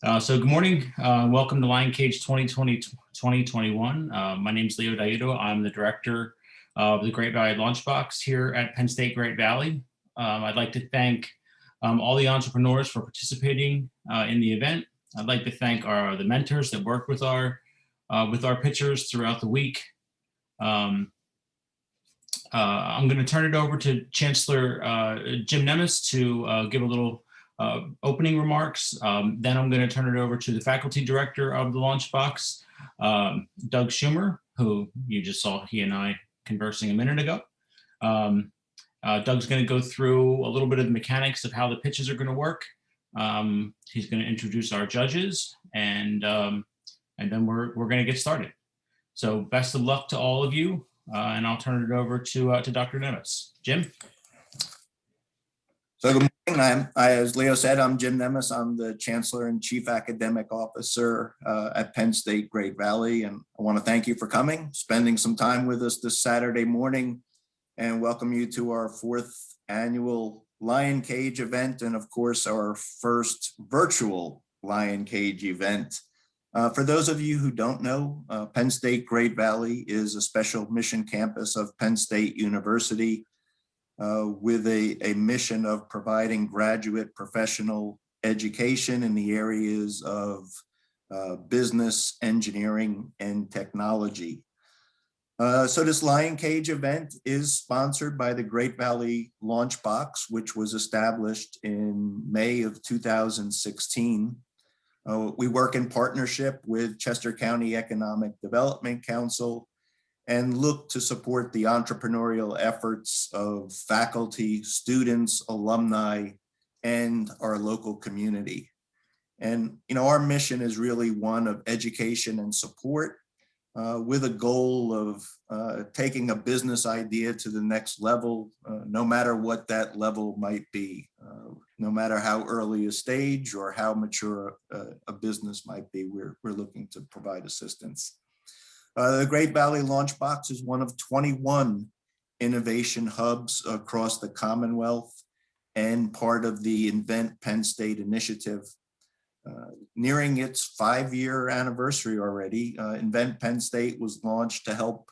So good morning. Welcome to Lion Cage 2020-2021. My name is Leo Diudo. I'm the director of the Great Valley LaunchBox here at Penn State Great Valley. I'd like to thank all the entrepreneurs for participating in the event. I'd like to thank the mentors that worked with our pitchers throughout the week. I'm going to turn it over to Chancellor Jim Nemes to give a little opening remarks. Then I'm going to turn it over to the faculty director of the LaunchBox, Doug Schumer, who you just saw he and I conversing a minute ago. Doug's going to go through a little bit of the mechanics of how the pitches are going to work. He's going to introduce our judges, and then we're going to get started. So best of luck to all of you, and I'll turn it over to Dr. Nemes. Jim? So good morning. As Leo said, I'm Jim Nemes. I'm the Chancellor and Chief Academic Officer at Penn State Great Valley. And I want to thank you for coming, spending some time with us this Saturday morning, and welcome you to our 4th annual Lion Cage event, and of course, our first virtual Lion Cage event. For those of you who don't know, Penn State Great Valley is a special mission campus of Penn State University, with a mission of providing graduate professional education in the areas of business, engineering, and technology. So this Lion Cage event is sponsored by the Great Valley LaunchBox, which was established in May of 2016. We work in partnership with Chester County Economic Development Council and look to support the entrepreneurial efforts of faculty, students, alumni, and our local community. And our mission is really one of education and support, with a goal of taking a business idea to the next level, no matter what that level might be, no matter how early a stage or how mature a business might be. We're looking to provide assistance. The Great Valley LaunchBox is one of 21 innovation hubs across the Commonwealth and part of the Invent Penn State initiative. Nearing its 5-year anniversary already, Invent Penn State was launched to help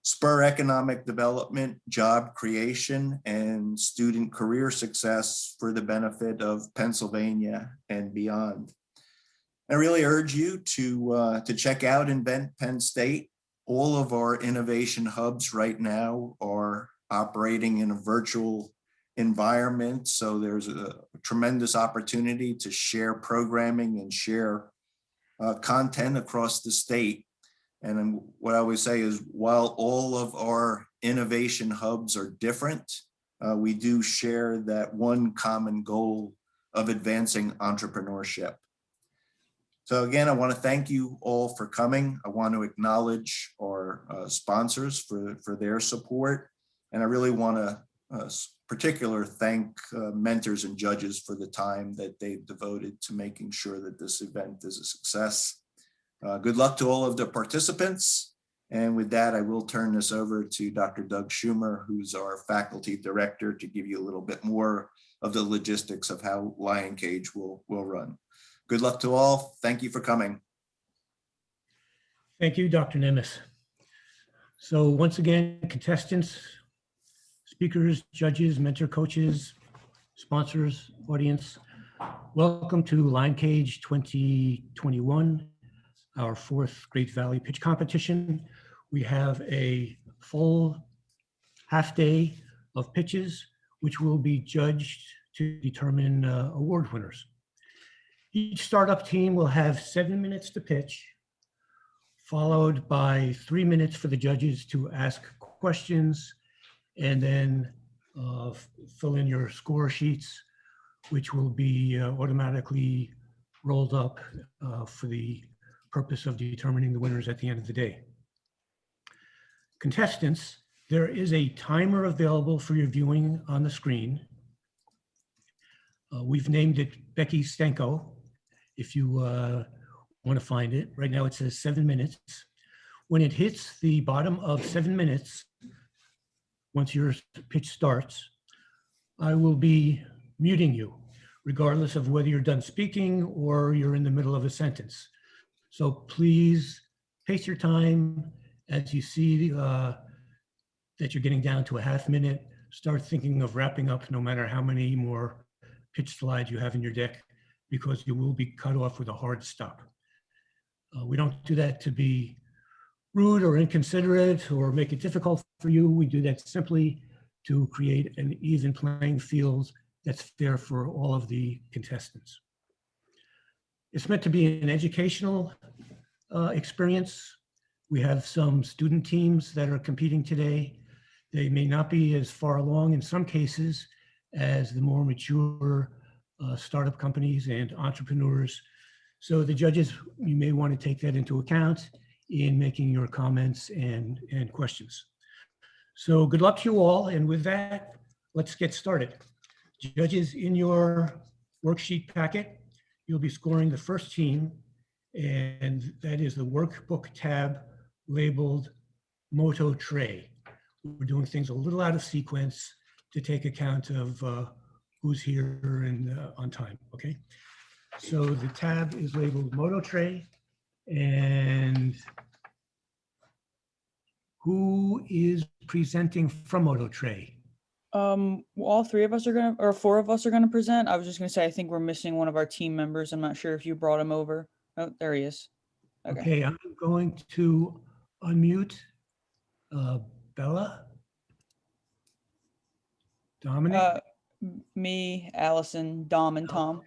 spur economic development, job creation, and student career success for the benefit of Pennsylvania and beyond. I really urge you to check out Invent Penn State. All of our innovation hubs right now are operating in a virtual environment, so there's a tremendous opportunity to share programming and share content across the state. And what I always say is, while all of our innovation hubs are different, we do share that one common goal of advancing entrepreneurship. So again, I want to thank you all for coming. I want to acknowledge our sponsors for their support. And I really want to particularly thank mentors and judges for the time that they've devoted to making sure that this event is a success. Good luck to all of the participants. And with that, I will turn this over to Dr. Doug Schumer, who's our faculty director, to give you a little bit more of the logistics of how Lion Cage will run. Good luck to all. Thank you for coming. Thank you, Dr. Nemes. So once again, contestants, speakers, judges, mentor coaches, sponsors, audience, welcome to Lion Cage 2021, our 4th Great Valley Pitch Competition. We have a full half day of pitches, which will be judged to determine award winners. Each startup team will have 7 minutes to pitch, followed by 3 minutes for the judges to ask questions, and then fill in your score sheets, which will be automatically rolled up for the purpose of determining the winners at the end of the day. Contestants, there is a timer available for your viewing on the screen. We've named it Becky Stenko, if you want to find it. Right now it says 7 minutes. When it hits the bottom of 7 minutes, once your pitch starts, I will be muting you. regardless of whether you're done speaking or you're in the middle of a sentence. So please pace your time as you see that you're getting down to a half minute. Start thinking of wrapping up no matter how many more pitch slides you have in your deck, because you will be cut off with a hard stop. We don't do that to be rude or inconsiderate or make it difficult for you. We do that simply to create an even playing field that's fair for all of the contestants. It's meant to be an educational experience. We have some student teams that are competing today. They may not be as far along in some cases as the more mature startup companies and entrepreneurs. So the judges, you may want to take that into account in making your comments and questions. So good luck to you all. And with that, let's get started. Judges, in your worksheet packet, you'll be scoring the first team, and that is the workbook tab labeled Moto Tray. We're doing things a little out of sequence to take account of who's here and on time, okay? So the tab is labeled Moto Tray, and who is presenting from Moto Tray? All three of us are gonna, or four of us are gonna present. I was just gonna say, I think we're missing one of our team members. I'm not sure if you brought him over. Oh, there he is. Okay. Okay, I'm going to unmute Bella, Dominic, Me, Allison, Dom, and Tom.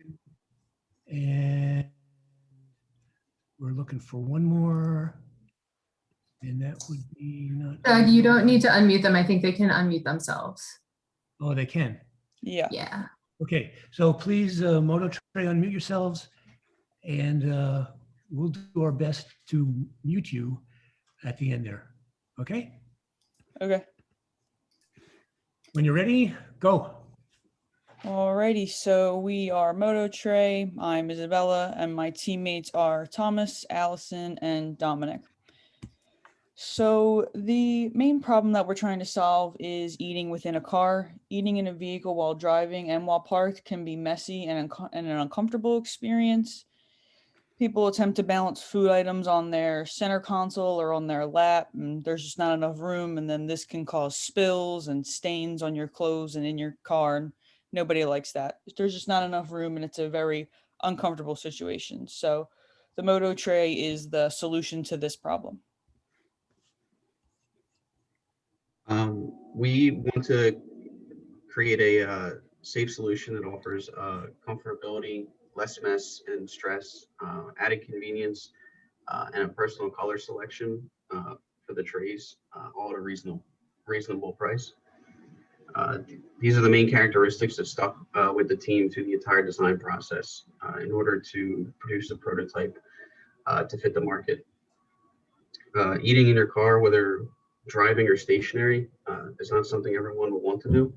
and we're looking for one more, and that would be not. Doug, you don't need to unmute them. I think they can unmute themselves. Oh, they can. Yeah. Yeah. Okay, so please, Moto Tray, unmute yourselves, and we'll do our best to mute you at the end there. Okay? Okay. When you're ready, go. Alrighty, so we are Moto Tray. I'm Isabella, and my teammates are Thomas, Allison, and Dominic. So the main problem that we're trying to solve is eating within a car. Eating in a vehicle while driving and while parked can be messy and an uncomfortable experience. People attempt to balance food items on their center console or on their lap, and there's just not enough room, and then this can cause spills and stains on your clothes and in your car, and nobody likes that. There's just not enough room, and it's a very uncomfortable situation. So the Moto Tray is the solution to this problem. We want to create a safe solution that offers comfortability, less mess and stress, added convenience, and a personal color selection for the trays, all at a reasonable price. These are the main characteristics that stuck with the team through the entire design process in order to produce a prototype to fit the market. Eating in your car, whether driving or stationary, is not something everyone will want to do.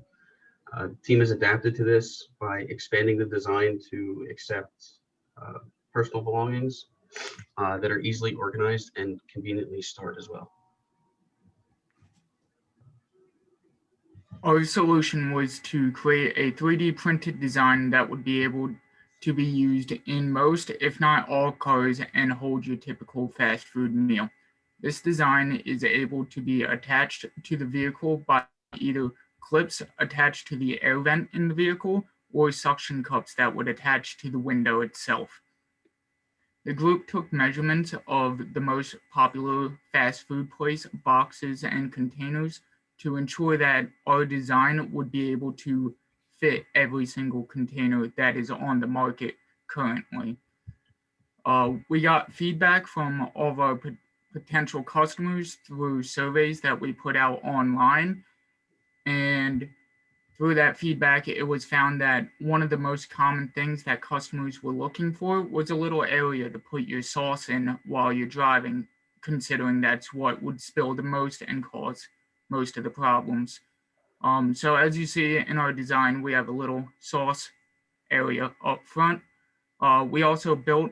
The team has adapted to this by expanding the design to accept personal belongings that are easily organized and conveniently stored as well. Our solution was to create a 3D printed design that would be able to be used in most, if not all, cars and hold your typical fast food meal. This design is able to be attached to the vehicle by either clips attached to the air vent in the vehicle or suction cups that would attach to the window itself. The group took measurements of the most popular fast food place boxes and containers to ensure that our design would be able to fit every single container that is on the market currently. We got feedback from all of our potential customers through surveys that we put out online. And through that feedback, it was found that one of the most common things that customers were looking for was a little area to put your sauce in while you're driving, considering that's what would spill the most and cause most of the problems. So as you see in our design, we have a little sauce area up front. We also built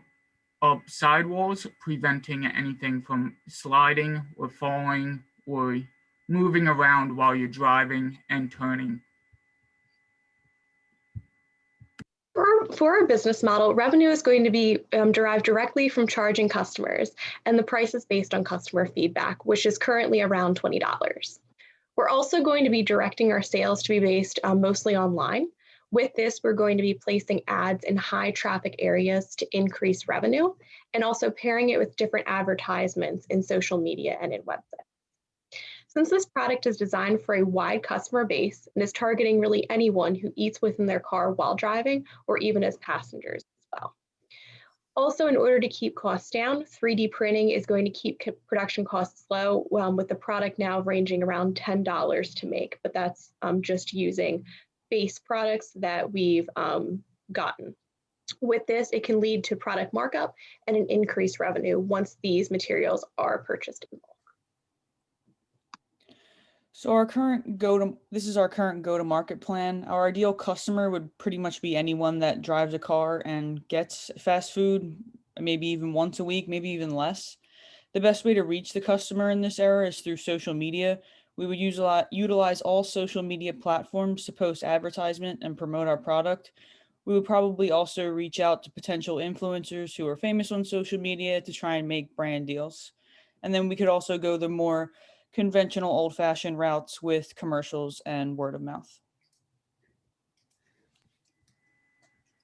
up sidewalls, preventing anything from sliding or falling or moving around while you're driving and turning. For our business model, revenue is going to be derived directly from charging customers, and the price is based on customer feedback, which is currently around $20. We're also going to be directing our sales to be based mostly online. With this, we're going to be placing ads in high traffic areas to increase revenue, and also pairing it with different advertisements in social media and in websites. Since this product is designed for a wide customer base and is targeting really anyone who eats within their car while driving or even as passengers as well. Also, in order to keep costs down, 3D printing is going to keep production costs low, with the product now ranging around $10 to make, but that's just using base products that we've gotten. With this, it can lead to product markup and an increased revenue once these materials are purchased in bulk. So this is our current go-to-market plan. Our ideal customer would pretty much be anyone that drives a car and gets fast food, maybe even once a week, maybe even less. The best way to reach the customer in this era is through social media. We would utilize all social media platforms to post advertisement and promote our product. We would probably also reach out to potential influencers who are famous on social media to try and make brand deals. And then we could also go the more conventional old-fashioned routes with commercials and word of mouth.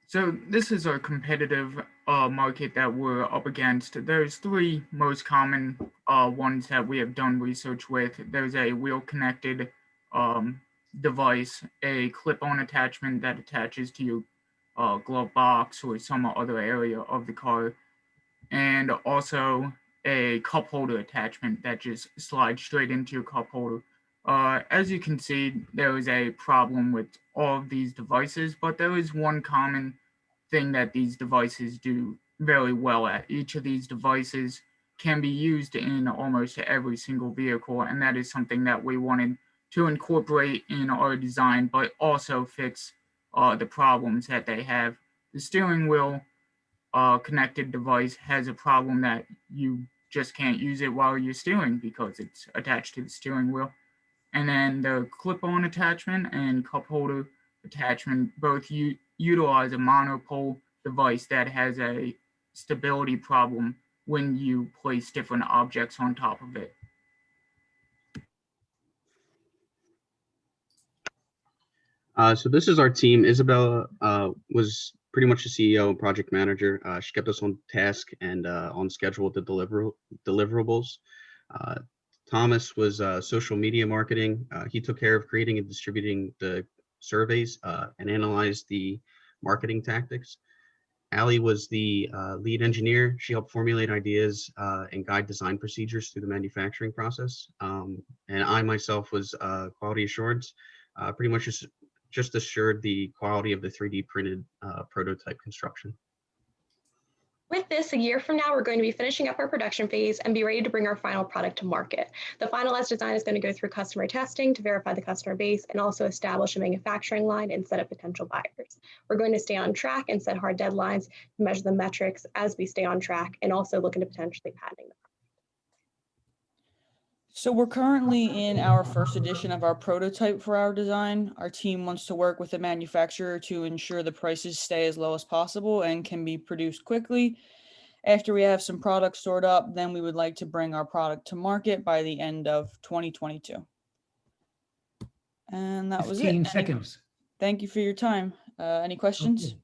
So this is a competitive market that we're up against. There's three most common ones that we have done research with. There's a wheel-connected device, a clip-on attachment that attaches to your glove box or some other area of the car, and also a cup holder attachment that just slides straight into your cup holder. As you can see, there is a problem with all of these devices, but there is one common thing that these devices do very well at. Each of these devices can be used in almost every single vehicle, and that is something that we wanted to incorporate in our design, but also fix the problems that they have. The steering wheel connected device has a problem that you just can't use it while you're steering because it's attached to the steering wheel. And then the clip-on attachment and cup holder attachment both utilize a monopole device that has a stability problem when you place different objects on top of it. So this is our team. Isabella was pretty much the CEO and project manager. She kept us on task and on schedule with the deliverables. Thomas was social media marketing. He took care of creating and distributing the surveys and analyzed the marketing tactics. Allie was the lead engineer. She helped formulate ideas and guide design procedures through the manufacturing process. And I myself was quality assurance, pretty much just assured the quality of the 3D printed prototype construction. With this, a year from now, we're going to be finishing up our production phase and be ready to bring our final product to market. The finalized design is going to go through customer testing to verify the customer base and also establish a manufacturing line and set up potential buyers. We're going to stay on track and set hard deadlines to measure the metrics as we stay on track and also look into potentially patenting them. So we're currently in our first edition of our prototype for our design. Our team wants to work with the manufacturer to ensure the prices stay as low as possible and can be produced quickly. After we have some products stored up, then we would like to bring our product to market by the end of 2022. And that was it. 15 seconds. Thank you for your time. Any questions? Okay.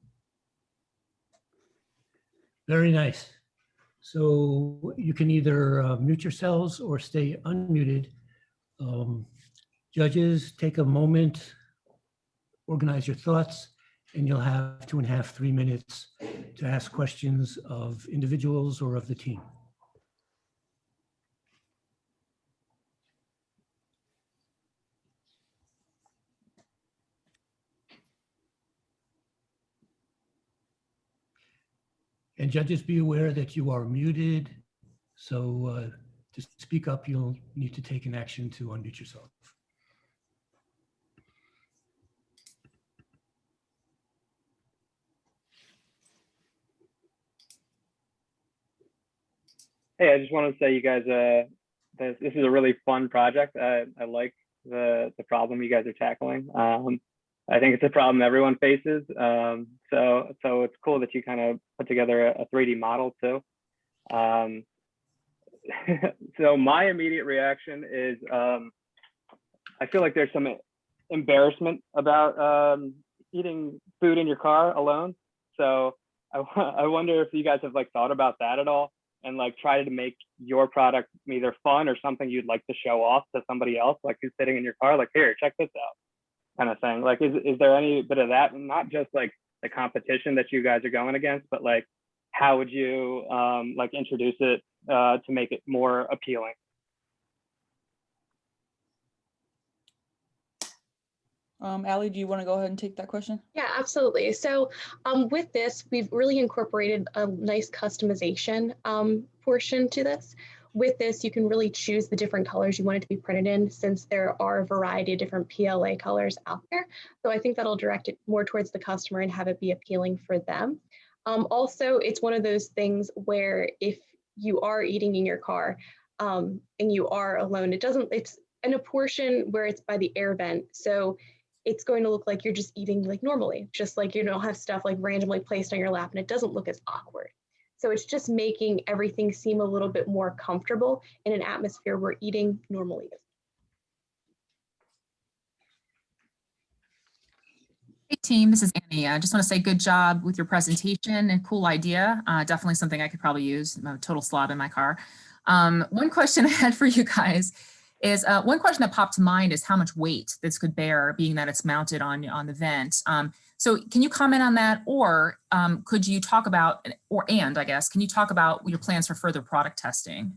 Very nice. So you can either mute yourselves or stay unmuted. Judges, take a moment, organize your thoughts, and you'll have 2.5, 3 minutes to ask questions of individuals or of the team. And judges, be aware that you are muted. So to speak up, you'll need to take an action to unmute yourself. Hey, I just want to say you guys, this is a really fun project. I like the problem you guys are tackling. I think it's a problem everyone faces. So it's cool that you kind of put together a 3D model too. So my immediate reaction is I feel like there's some embarrassment about eating food in your car alone. So I wonder if you guys have like thought about that at all, and like try to make your product either fun or something you'd like to show off to somebody else, like who's sitting in your car, like, here, check this out, kind of thing. Like, is there any bit of that? Not just like the competition that you guys are going against, but like, how would you like introduce it to make it more appealing? Allie, do you want to go ahead and take that question? Yeah, absolutely. So with this, we've really incorporated a nice customization portion to this. With this, you can really choose the different colors you want it to be printed in, since there are a variety of different PLA colors out there. So I think that'll direct it more towards the customer and have it be appealing for them. Also, it's one of those things where if you are eating in your car and you are alone, it's in a portion where it's by the air vent. So it's going to look like you're just eating like normally, just like you don't have stuff like randomly placed on your lap, and it doesn't look as awkward. So it's just making everything seem a little bit more comfortable in an atmosphere where eating normally is. Hey team, this is Annie. I just want to say good job with your presentation and cool idea. Definitely something I could probably use. I'm a total slob in my car. One question I had for you guys is one question that popped to mind is how much weight this could bear, being that it's mounted on the vent. So can you comment on that, or could you talk about, I guess, can you talk about your plans for further product testing?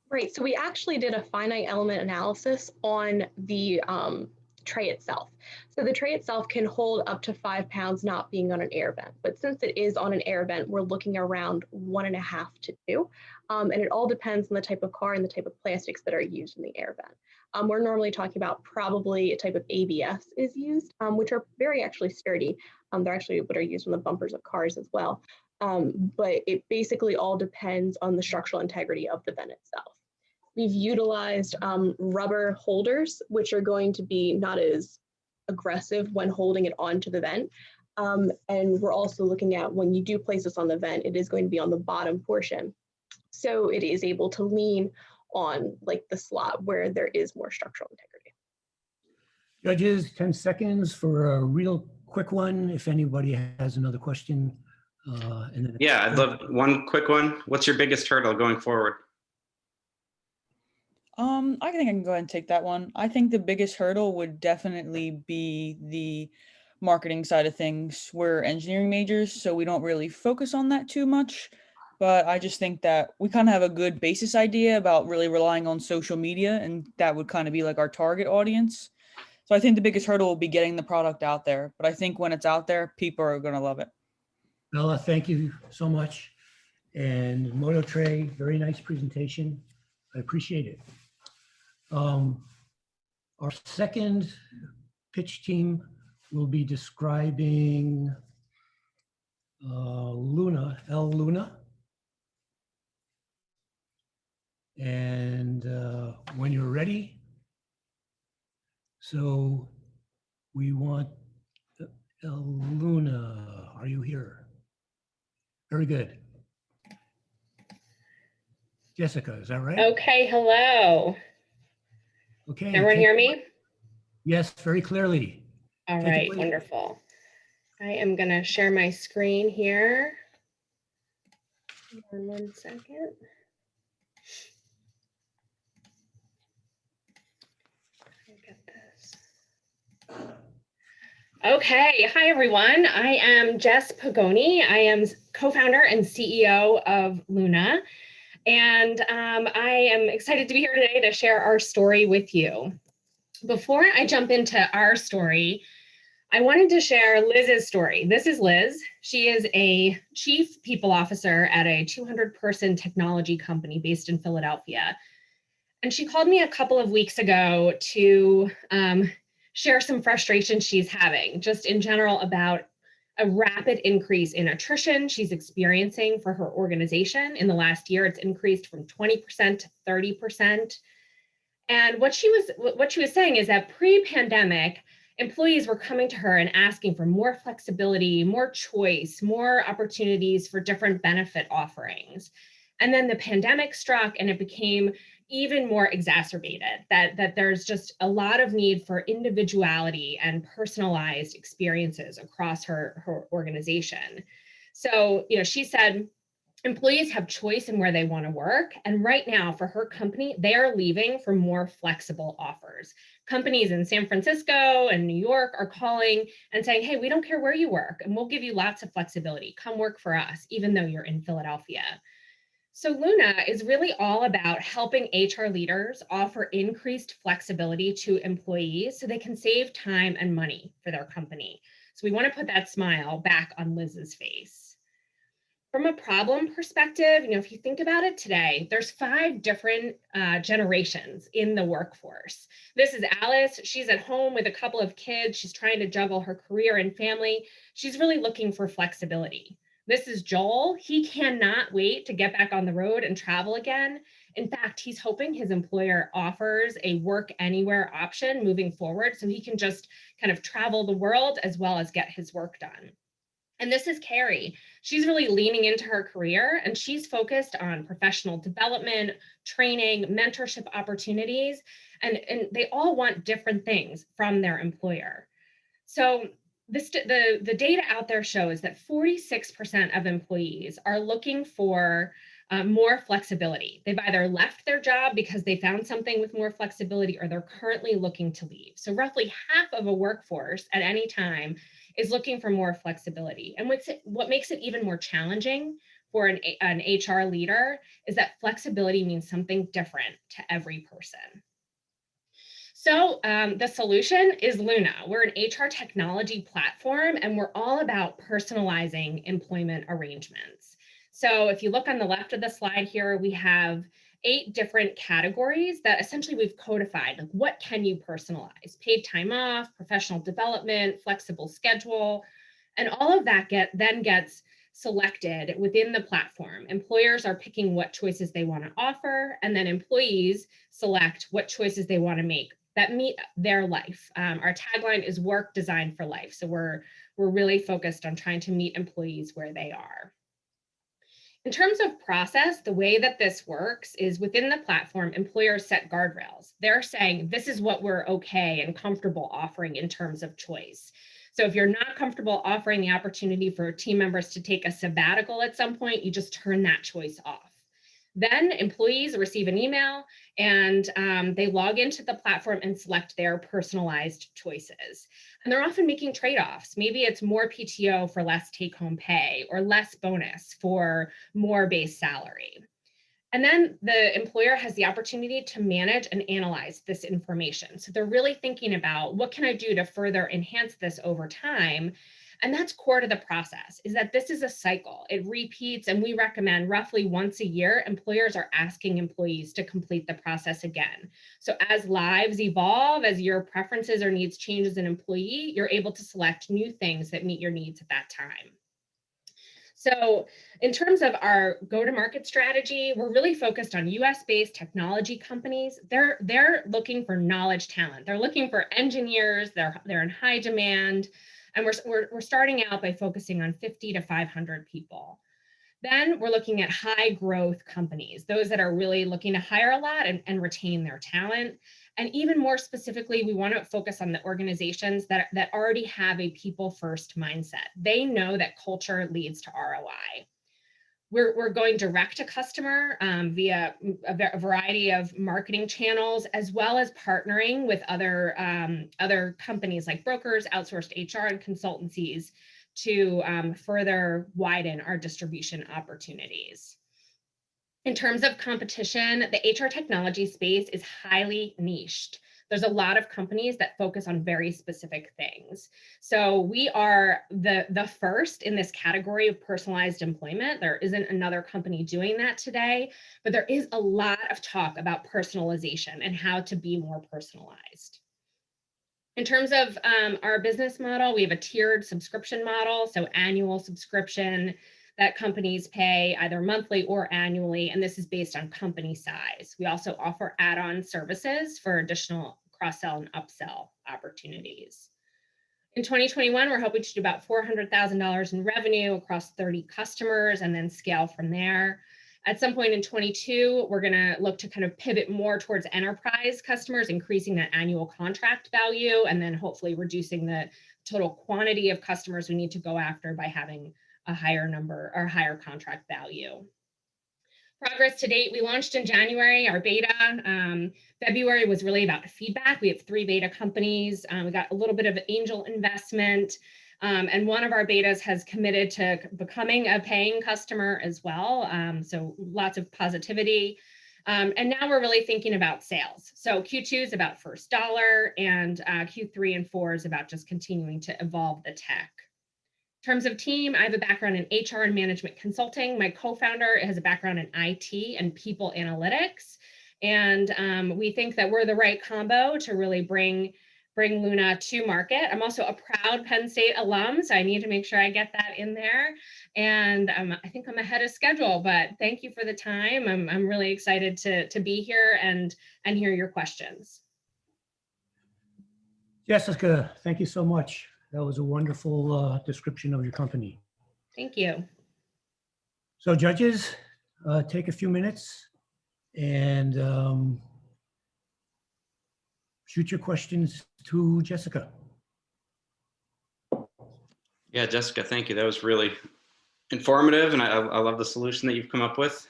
Right, so we actually did a finite element analysis on the tray itself. So the tray itself can hold up to 5 pounds not being on an air vent, but since it is on an air vent, we're looking around 1.5 to 2. And it all depends on the type of car and the type of plastics that are used in the air vent. We're normally talking about probably a type of ABS is used, which are very actually sturdy. They're actually what are used on the bumpers of cars as well. But it basically all depends on the structural integrity of the vent itself. We've utilized rubber holders, which are going to be not as aggressive when holding it onto the vent. And we're also looking at when you do place this on the vent, it is going to be on the bottom portion. So it is able to lean on like the slot where there is more structural integrity. Judges, 10 seconds for a real quick one, if anybody has another question. And then Yeah, I'd love one quick one. What's your biggest hurdle going forward? I think I can go ahead and take that one. I think the biggest hurdle would definitely be the marketing side of things. We're engineering majors, so we don't really focus on that too much. But I just think that we kind of have a good basis idea about really relying on social media, and that would kind of be like our target audience. So I think the biggest hurdle will be getting the product out there. But I think when it's out there, people are going to love it. Bella, thank you so much. And Moto Tray, very nice presentation. I appreciate it. Our second pitch team will be describing Luna, Luna. And when you're ready, so we want Luna, are you here? Very good. Jessica, is that right? Okay, hello. Okay. Can everyone hear me? Yes, very clearly. All right, wonderful. I am going to share my screen here. Hold on 1 second. Get this. Okay, hi everyone. I am Jess Pagoni. I am co-founder and CEO of Luna. And I am excited to be here today to share our story with you. Before I jump into our story, I wanted to share Liz's story. This is Liz. She is a chief people officer at a 200-person technology company based in Philadelphia. And she called me a couple of weeks ago to share some frustration she's having, just in general about a rapid increase in attrition she's experiencing for her organization. In the last year, it's increased from 20% to 30%. And what she was saying is that pre-pandemic, employees were coming to her and asking for more flexibility, more choice, more opportunities for different benefit offerings. And then the pandemic struck and it became even more exacerbated, that there's just a lot of need for individuality and personalized experiences across her organization. So, she said, employees have choice in where they want to work. And right now for her company, they are leaving for more flexible offers. Companies in San Francisco and New York are calling and saying, hey, we don't care where you work and we'll give you lots of flexibility. Come work for us, even though you're in Philadelphia. So Luna is really all about helping HR leaders offer increased flexibility to employees so they can save time and money for their company. So we want to put that smile back on Liz's face. From a problem perspective, if you think about it today, there's 5 different generations in the workforce. This is Alice. She's at home with a couple of kids. She's trying to juggle her career and family. She's really looking for flexibility. This is Joel. He cannot wait to get back on the road and travel again. In fact, he's hoping his employer offers a work anywhere option moving forward so he can just kind of travel the world as well as get his work done. And this is Carrie. She's really leaning into her career and she's focused on professional development, training, mentorship opportunities, and they all want different things from their employer. So the data out there shows that 46% of employees are looking for more flexibility. They've either left their job because they found something with more flexibility or they're currently looking to leave. So roughly half of a workforce at any time is looking for more flexibility. And what makes it even more challenging for an HR leader is that flexibility means something different to every person. So the solution is Luna. We're an HR technology platform and we're all about personalizing employment arrangements. So if you look on the left of the slide here, we have 8 different categories that essentially we've codified. Like, what can you personalize? Paid time off, professional development, flexible schedule, and all of that then gets selected within the platform. Employers are picking what choices they want to offer, and then employees select what choices they want to make that meet their life. Our tagline is work designed for life. So we're really focused on trying to meet employees where they are. In terms of process, the way that this works is within the platform, employers set guardrails. They're saying, this is what we're okay and comfortable offering in terms of choice. So if you're not comfortable offering the opportunity for team members to take a sabbatical at some point, you just turn that choice off. Then employees receive an email and they log into the platform and select their personalized choices. And they're often making trade-offs. Maybe it's more PTO for less take-home pay or less bonus for more base salary. And then the employer has the opportunity to manage and analyze this information. So they're really thinking about, what can I do to further enhance this over time? And that's core to the process, is that this is a cycle. It repeats, and we recommend roughly once a year, employers are asking employees to complete the process again. So as lives evolve, as your preferences or needs change as an employee, you're able to select new things that meet your needs at that time. So in terms of our go-to-market strategy, we're really focused on US-based technology companies. They're looking for knowledge talent. They're looking for engineers. They're in high demand. And we're starting out by focusing on 50 to 500 people. Then we're looking at high growth companies, those that are really looking to hire a lot and retain their talent. And even more specifically, we want to focus on the organizations that already have a people first mindset. They know that culture leads to ROI. We're going direct to customer via a variety of marketing channels, as well as partnering with other companies like brokers, outsourced HR, and consultancies to further widen our distribution opportunities. In terms of competition, the HR technology space is highly niched. There's a lot of companies that focus on very specific things. So we are the first in this category of personalized employment. There isn't another company doing that today, but there is a lot of talk about personalization and how to be more personalized. In terms of our business model, we have a tiered subscription model, so annual subscription that companies pay either monthly or annually, and this is based on company size. We also offer add-on services for additional cross-sell and upsell opportunities. In 2021, we're hoping to do about $400,000 in revenue across 30 customers and then scale from there. At some point in 22, we're going to look to kind of pivot more towards enterprise customers, increasing that annual contract value, and then hopefully reducing the total quantity of customers we need to go after by having a higher number or higher contract value. Progress to date, we launched in January, our beta. February was really about feedback. We have 3 beta companies. We got a little bit of angel investment. And one of our betas has committed to becoming a paying customer as well. So lots of positivity. And now we're really thinking about sales. So Q2 is about first dollar, and Q3 and 4 is about just continuing to evolve the tech. In terms of team, I have a background in HR and management consulting. My co-founder has a background in IT and people analytics. And we think that we're the right combo to really bring Luna to market. I'm also a proud Penn State alum, so I need to make sure I get that in there. And I think I'm ahead of schedule, but thank you for the time. I'm really excited to be here and hear your questions. Jessica, thank you so much. That was a wonderful description of your company. Thank you. So judges, take a few minutes and shoot your questions to Jessica. Yeah, Jessica, thank you. That was really informative, and I love the solution that you've come up with.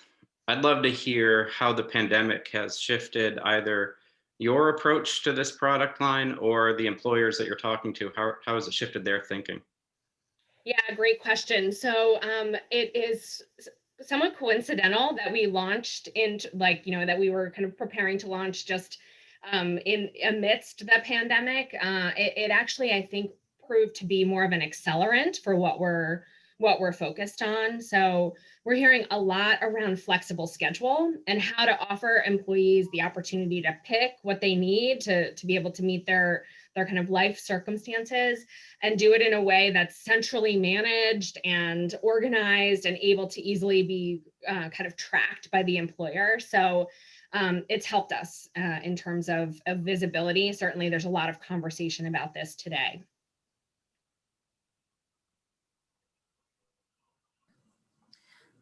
I'd love to hear how the pandemic has shifted either your approach to this product line or the employers that you're talking to. How has it shifted their thinking? Yeah, great question. So it is somewhat coincidental that we launched that we were kind of preparing to launch just in amidst the pandemic. It actually, I think, proved to be more of an accelerant for what we're focused on. So we're hearing a lot around flexible schedule and how to offer employees the opportunity to pick what they need to be able to meet their kind of life circumstances and do it in a way that's centrally managed and organized and able to easily be kind of tracked by the employer. So it's helped us in terms of visibility. Certainly there's a lot of conversation about this today.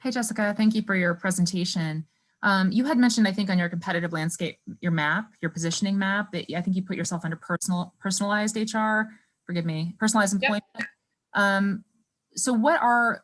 Hey, Jessica, thank you for your presentation. You had mentioned, I think, on your competitive landscape, your map, your positioning map, that I think you put yourself under personalized HR, forgive me, personalized employment. Yep. So what are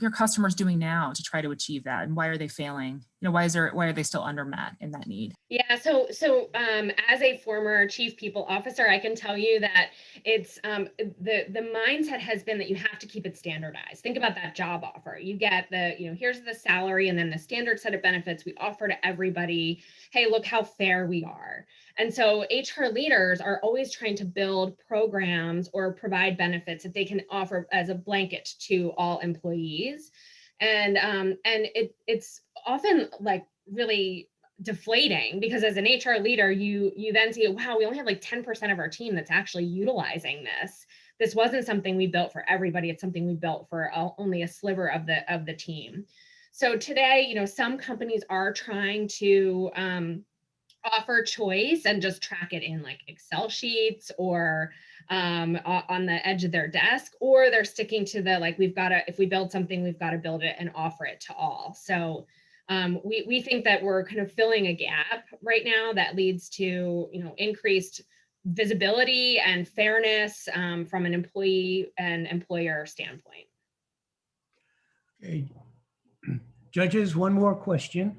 your customers doing now to try to achieve that, and why are they failing? You know, why are they still undermet in that need? Yeah, so as a former chief people officer, I can tell you that it's the mindset has been that you have to keep it standardized. Think about that job offer. You get here's the salary and then the standard set of benefits we offer to everybody. Hey, look how fair we are. And so HR leaders are always trying to build programs or provide benefits that they can offer as a blanket to all employees. And it's often like really deflating because as an HR leader, you then see, wow, we only have like 10% of our team that's actually utilizing this. This wasn't something we built for everybody. It's something we built for only a sliver of the team. So today, some companies are trying to offer choice and just track it in like Excel sheets or on the edge of their desk, or they're sticking to the if we build something, we've got to build it and offer it to all. So we think that we're kind of filling a gap right now that leads to increased visibility and fairness from an employee and employer standpoint. Okay. Judges, one more question,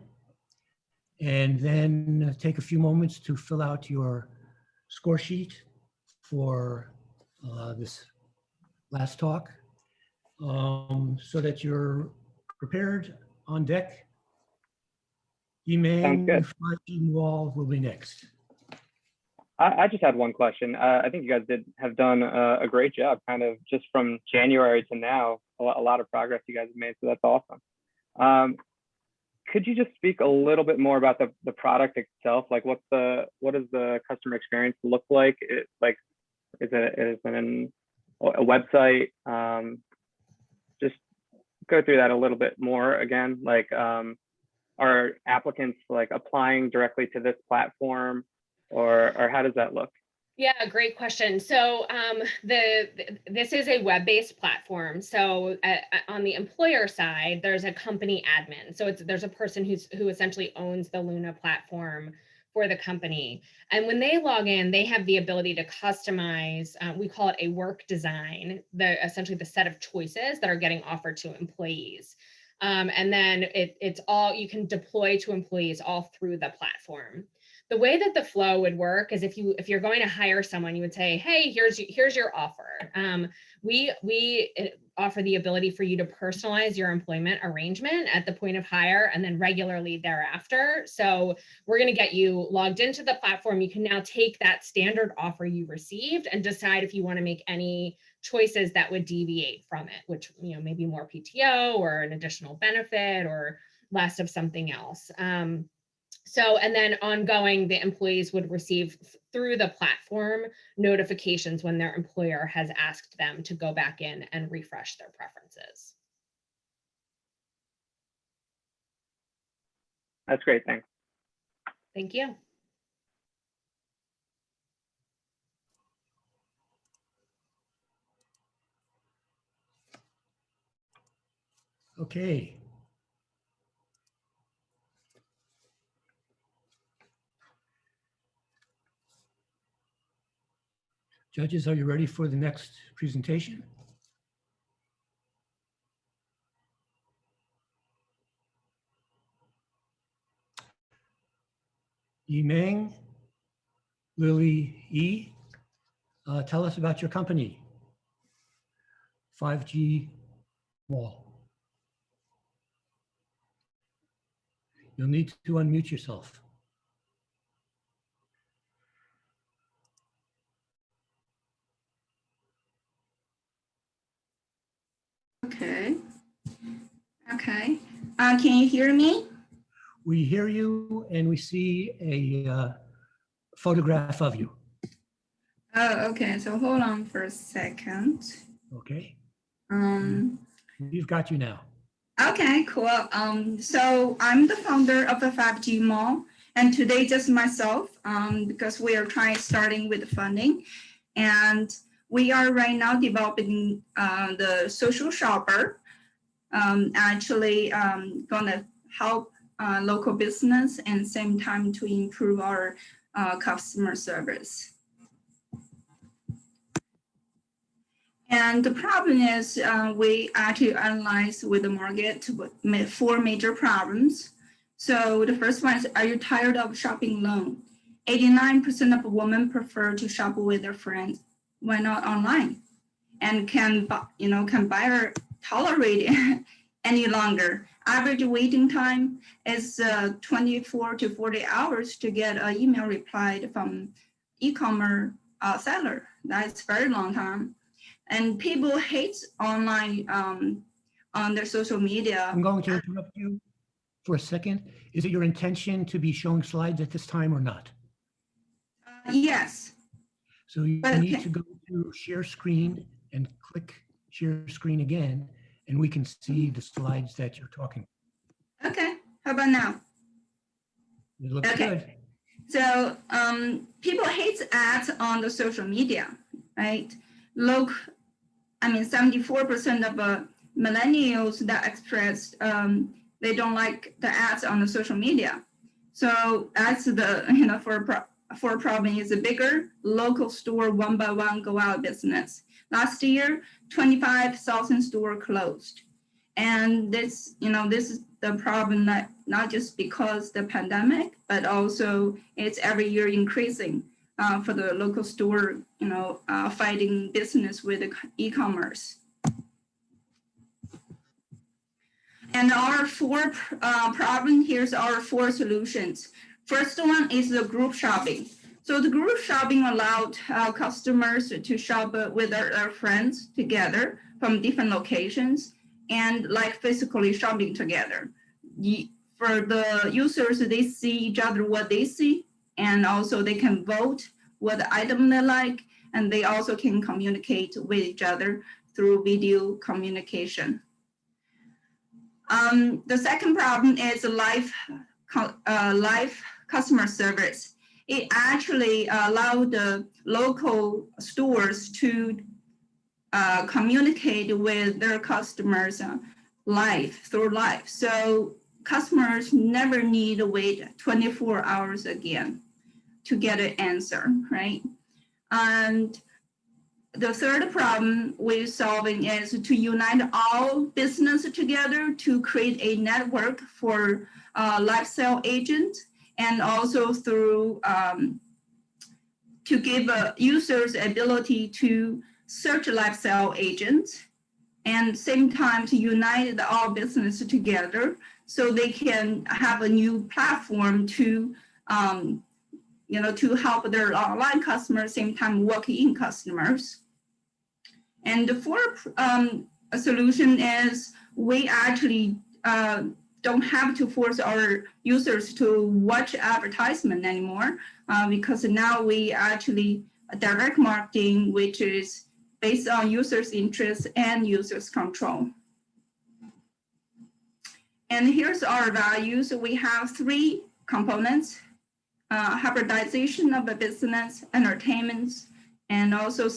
and then take a few moments to fill out your score sheet for this last talk, so that you're prepared on deck. Email Wall will be next. I just had one question. I think you guys have done a great job, kind of just from January to now. A lot of progress you guys have made, so that's awesome. Could you just speak a little bit more about the product itself? Like, what does the customer experience look like? Is it a website? Just go through that a little bit more again. Like, are applicants like applying directly to this platform, or how does that look? Yeah, great question. So this is a web-based platform. So on the employer side, there's a company admin. So there's a person who essentially owns the Luna platform for the company. And when they log in, they have the ability to customize, we call it a work design, essentially the set of choices that are getting offered to employees. And then it's all, you can deploy to employees all through the platform. The way that the flow would work is if you're going to hire someone, you would say, hey, here's your offer. We offer the ability for you to personalize your employment arrangement at the point of hire and then regularly thereafter. So we're going to get you logged into the platform. You can now take that standard offer you received and decide if you want to make any choices that would deviate from it, which, you know, maybe more PTO or an additional benefit or less of something else. So, and then ongoing, the employees would receive through the platform notifications when their employer has asked them to go back in and refresh their preferences. That's great. Thanks. Thank you. Okay. Judges, are you ready for the next presentation? Yimeng, Lily E, tell us about your company, 5G Mall. You'll need to unmute yourself. Okay. Okay. Can you hear me? We hear you and we see a photograph of you. Oh, okay. So hold on for a second. Okay. We've got you now. Okay, cool. So I'm the founder of the 5G Mall, and today just myself, because we are starting with the funding, and we are right now developing the social shopper. Actually, gonna help local business and same time to improve our customer service. And the problem is we actually analyze with the market with 4 major problems. So the first one is, are you tired of shopping alone? 89% of women prefer to shop with their friends. Why not online? And can buyer tolerate it any longer? Average waiting time is 24 to 40 hours to get an email reply from e-commerce seller. That's very long time. And people hate online on their social media. I'm going to interrupt you for a second. Is it your intention to be showing slides at this time or not? Yes. So you need to go to share screen and click share screen again, and we can see the slides that you're talking. Okay, how about now? It looks good. So people hate ads on the social media, right? 74% of millennials that expressed they don't like the ads on the social media. So that's the, for a problem is a bigger local store one by one go out of business. Last year, 25,000 stores closed. And this, this is the problem that not just because the pandemic, but also it's every year increasing for the local store, fighting business with e-commerce. And our 4 problem, here's our 4 solutions. First one is the group shopping. So the group shopping allowed customers to shop with their friends together from different locations and like physically shopping together. For the users, they see each other what they see, and also they can vote what item they like, and they also can communicate with each other through video communication. The second problem is live customer service. it actually allowed the local stores to communicate with their customers through live. So customers never need to wait 24 hours again to get an answer, right? And the third problem we're solving is to unite all business together to create a network for live sale agents, and also through to give users ability to search live sale agents, and same time to unite all business together so they can have a new platform to to help their online customers, same time walk-in customers. And the fourth solution is we actually don't have to force our users to watch advertisement anymore because now we actually direct marketing, which is based on users' interest and users' control. And here's our values. We have 3 components: hybridization of the business, entertainment, and also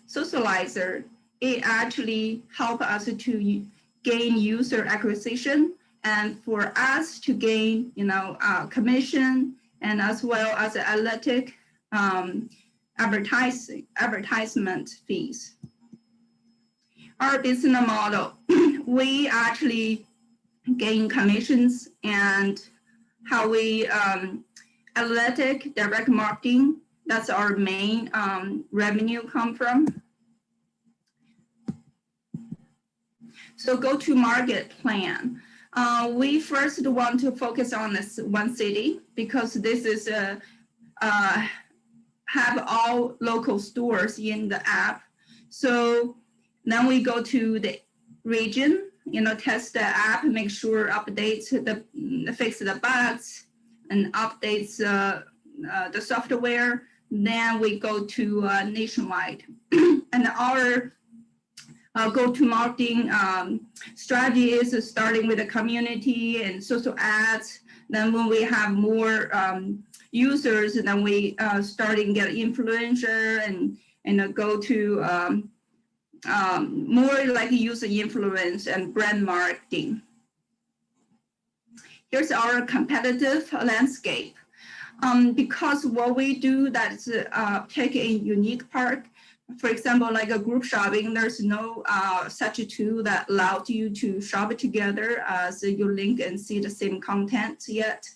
socializer. It actually helps us to gain user acquisition, and for us to gain, commission, and as well as analytic advertisement fees. Our business model, we actually gain commissions, and how we analytic direct marketing, that's our main revenue come from. So go-to-market plan. We first want to focus on this one city because this is have all local stores in the app. So then we go to the region, test the app, make sure updates fix the bugs and updates the software. Then we go to nationwide. And our go-to-marketing strategy is starting with the community and social ads. Then when we have more users, then we starting get influencer and go to more like user influence and brand marketing. Here's our competitive landscape. Because what we do, that's take a unique part. For example, like a group shopping, there's no such a tool that allows you to shop together as you link and see the same content yet.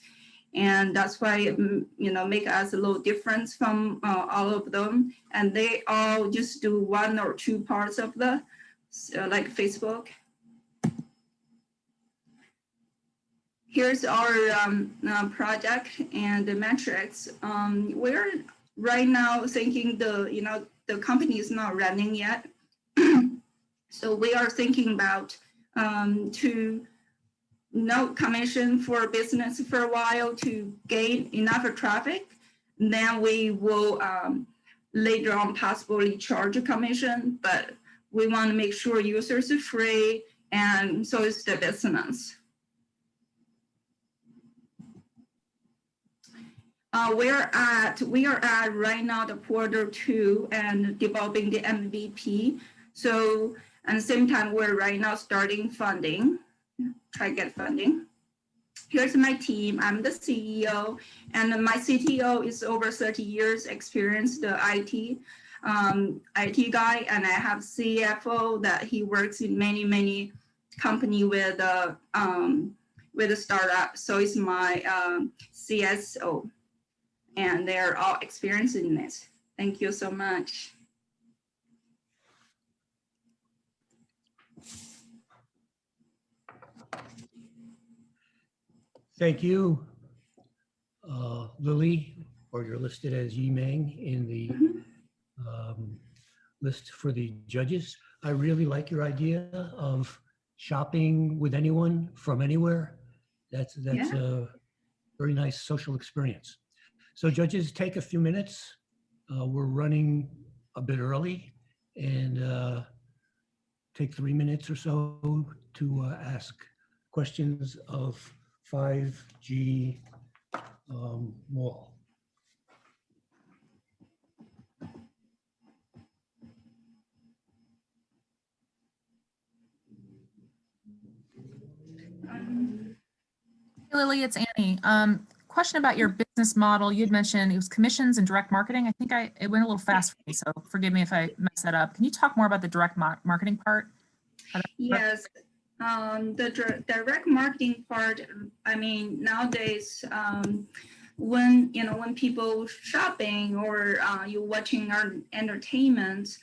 And that's why, make us a little difference from all of them. And they all just do 1 or 2 parts of the, like Facebook. Here's our project and the metrics. We're right now thinking the company is not running yet. So we are thinking about to no commission for business for a while to gain enough traffic. And then we will later on possibly charge a commission, but we want to make sure users are free, and so is the business. We are at right now the quarter 2 and developing the MVP. So at the same time, we're right now starting funding, try to get funding. Here's my team. I'm the CEO, and my CTO is over 30 years experience, the IT guy, and I have CFO that he works in many company with a startup. So it's my CSO. And they're all experienced in this. Thank you so much. Thank you, Lily, or you're listed as Yimeng in the list for the judges. I really like your idea of shopping with anyone from anywhere. That's a very nice social experience. So judges, take a few minutes. We're running a bit early, and take 3 minutes or so to ask questions of 5G Mall. Hey, Lily, it's Annie. Question about your business model. You had mentioned it was commissions and direct marketing. I think it went a little fast for me, so forgive me if I mess that up. Can you talk more about the direct marketing part? Yes, the direct marketing part, I mean, nowadays, when people shopping or you're watching our entertainment,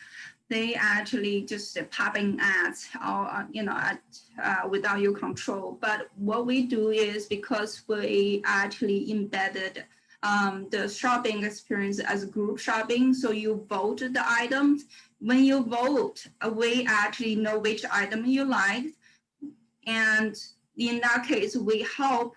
they actually just popping ads or without your control. But what we do is, because we actually embedded the shopping experience as group shopping, so you vote the items. When you vote, we actually know which item you like, and in that case, we help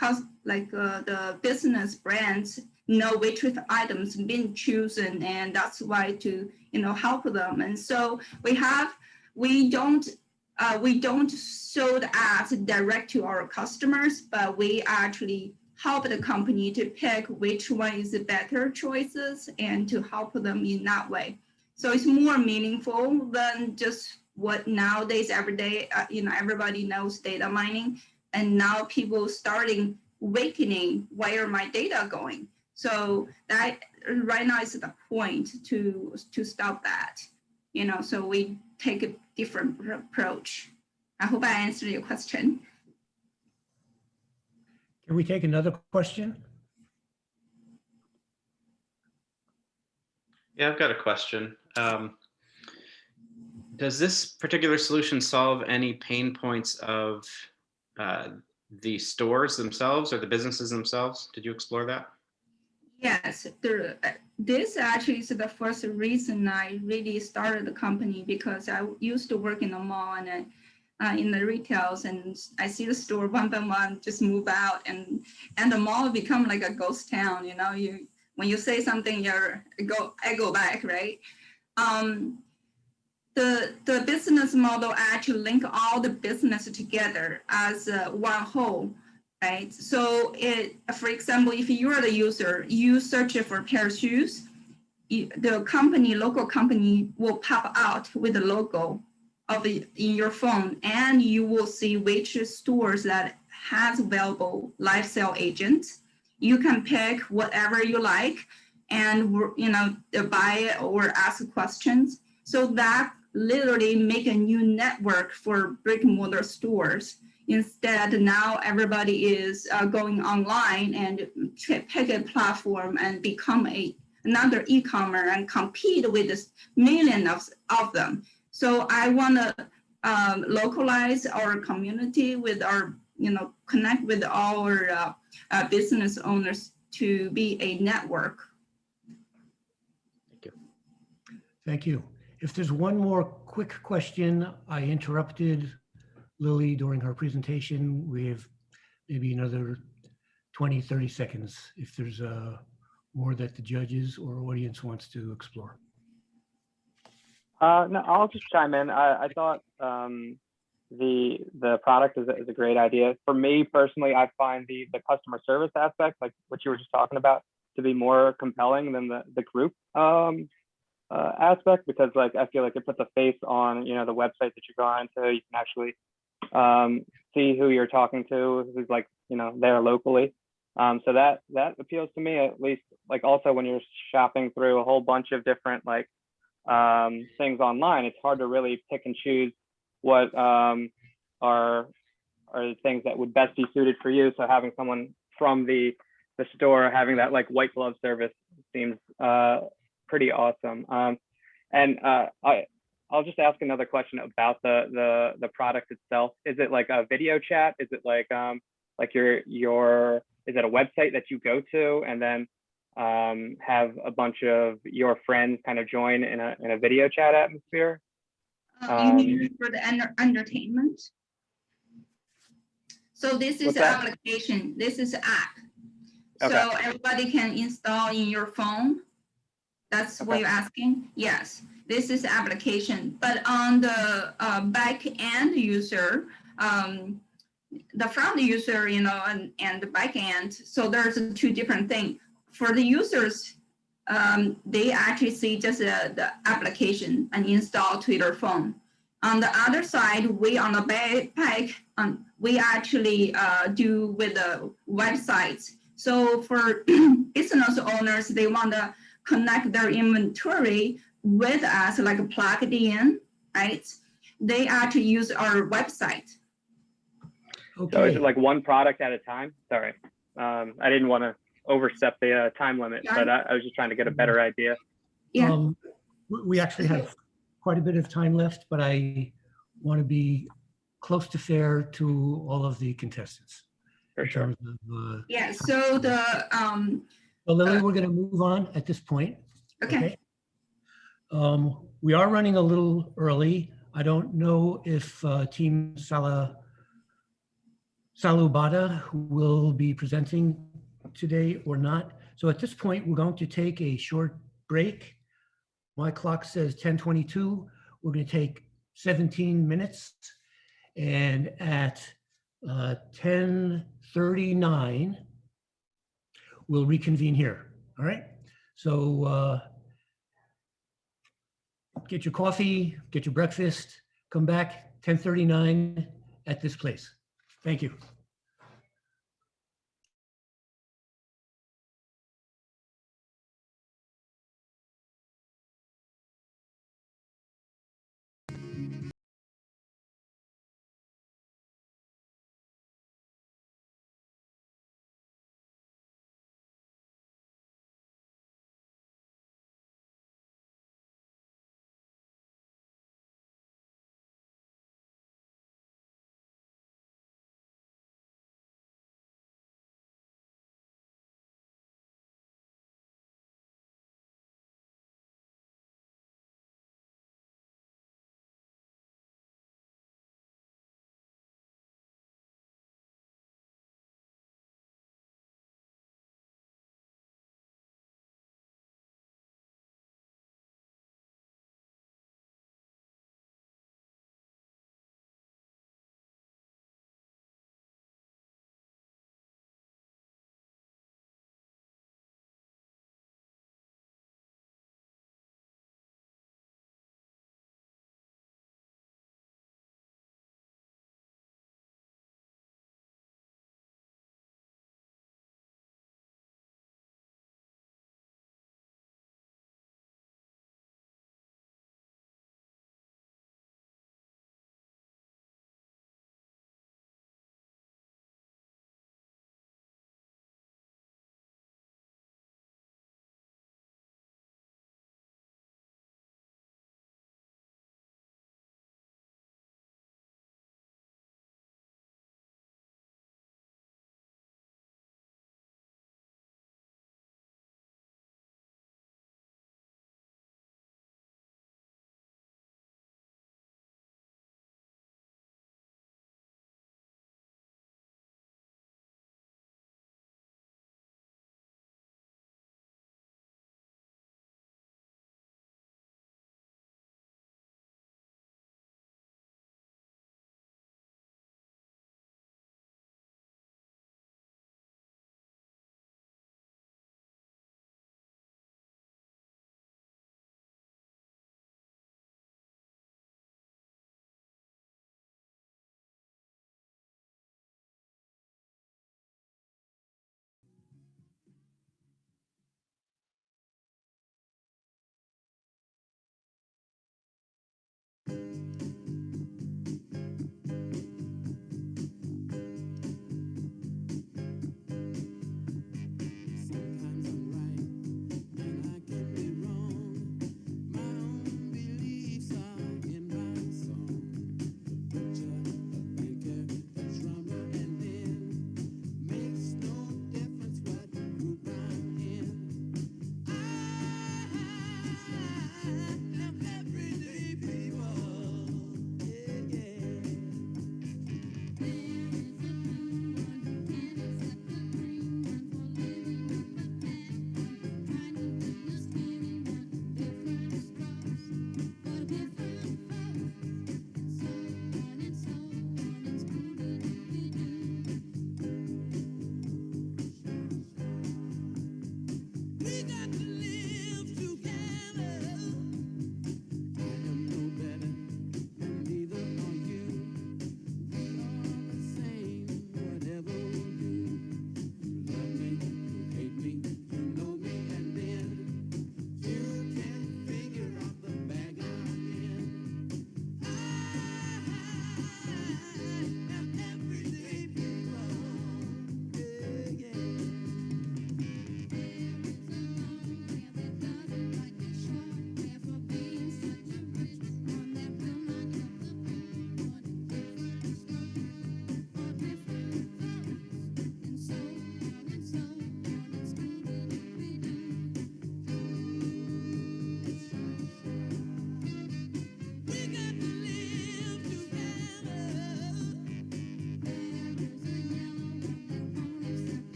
the business brands know which items been chosen, and that's why to help them. And so we don't show the ads direct to our customers, but we actually help the company to pick which one is the better choices and to help them in that way. So it's more meaningful than just what nowadays every day, everybody knows data mining, and now people starting awakening, where my data going? So that right now is the point to stop that, so we take a different approach. I hope I answered your question. Can we take another question? Yeah, I've got a question. Does this particular solution solve any pain points of the stores themselves or the businesses themselves? Did you explore that? Yes, this actually is the first reason I really started the company, because I used to work in a mall and in the retails, and I see the store one by one just move out, and the mall become like a ghost town. When you say something, I go back, right? The business model actually link all the business together as one whole, right? So for example, if you are the user, you search for a pair of shoes, the local company will pop out with the logo in your phone, and you will see which stores that has available live sale agents. You can pick whatever you like and buy it or ask questions. So that literally make a new network for brick and mortar stores. Instead, now everybody is going online and pick a platform and become another e-commerce and compete with this millions of them. So I want to localize our community with our, connect with our business owners to be a network. Thank you. Thank you. If there's one more quick question, I interrupted Lily during her presentation. We have maybe another 20, 30 seconds if there's more that the judges or audience wants to explore. No, I'll just chime in. I thought the product is a great idea. For me personally, I find the customer service aspect, like what you were just talking about, to be more compelling than the group aspect, because like I feel like it puts a face on the website that you're going to. You can actually see who you're talking to, who's like there locally. So that appeals to me, at least. Like also when you're shopping through a whole bunch of different like things online, it's hard to really pick and choose what are the things that would best be suited for you. So having someone from the store having that like white glove service seems pretty awesome. And I'll just ask another question about the product itself. Is it like a video chat? Is it like is it a website that you go to and then have a bunch of your friends kind of join in a video chat atmosphere? You mean for the entertainment? So this is an application. This is an app. Okay. So everybody can install in your phone. That's what you're asking? Yes, this is application. But on the back end user, the front user, and the back end. So there's two different things. For the users, they actually see just the application and install to their phone. On the other side, we on the back, we actually do with the websites. So for business owners, they want to connect their inventory with us, like plugged in, right? They actually use our website. Okay. So is it like one product at a time? Sorry, I didn't want to overstep the time limit, but I was just trying to get a better idea. Yeah. We actually have quite a bit of time left, but I want to be close to fair to all of the contestants. For sure. Yeah, so So Lily, we're going to move on at this point. Okay. We are running a little early. I don't know if Team Salubada will be presenting today or not. So at this point, we're going to take a short break. My clock says 10:22. We're going to take 17 minutes. And at 10:39, we'll reconvene here. All right. So get your coffee, get your breakfast, come back 10:39 at this place. Thank you.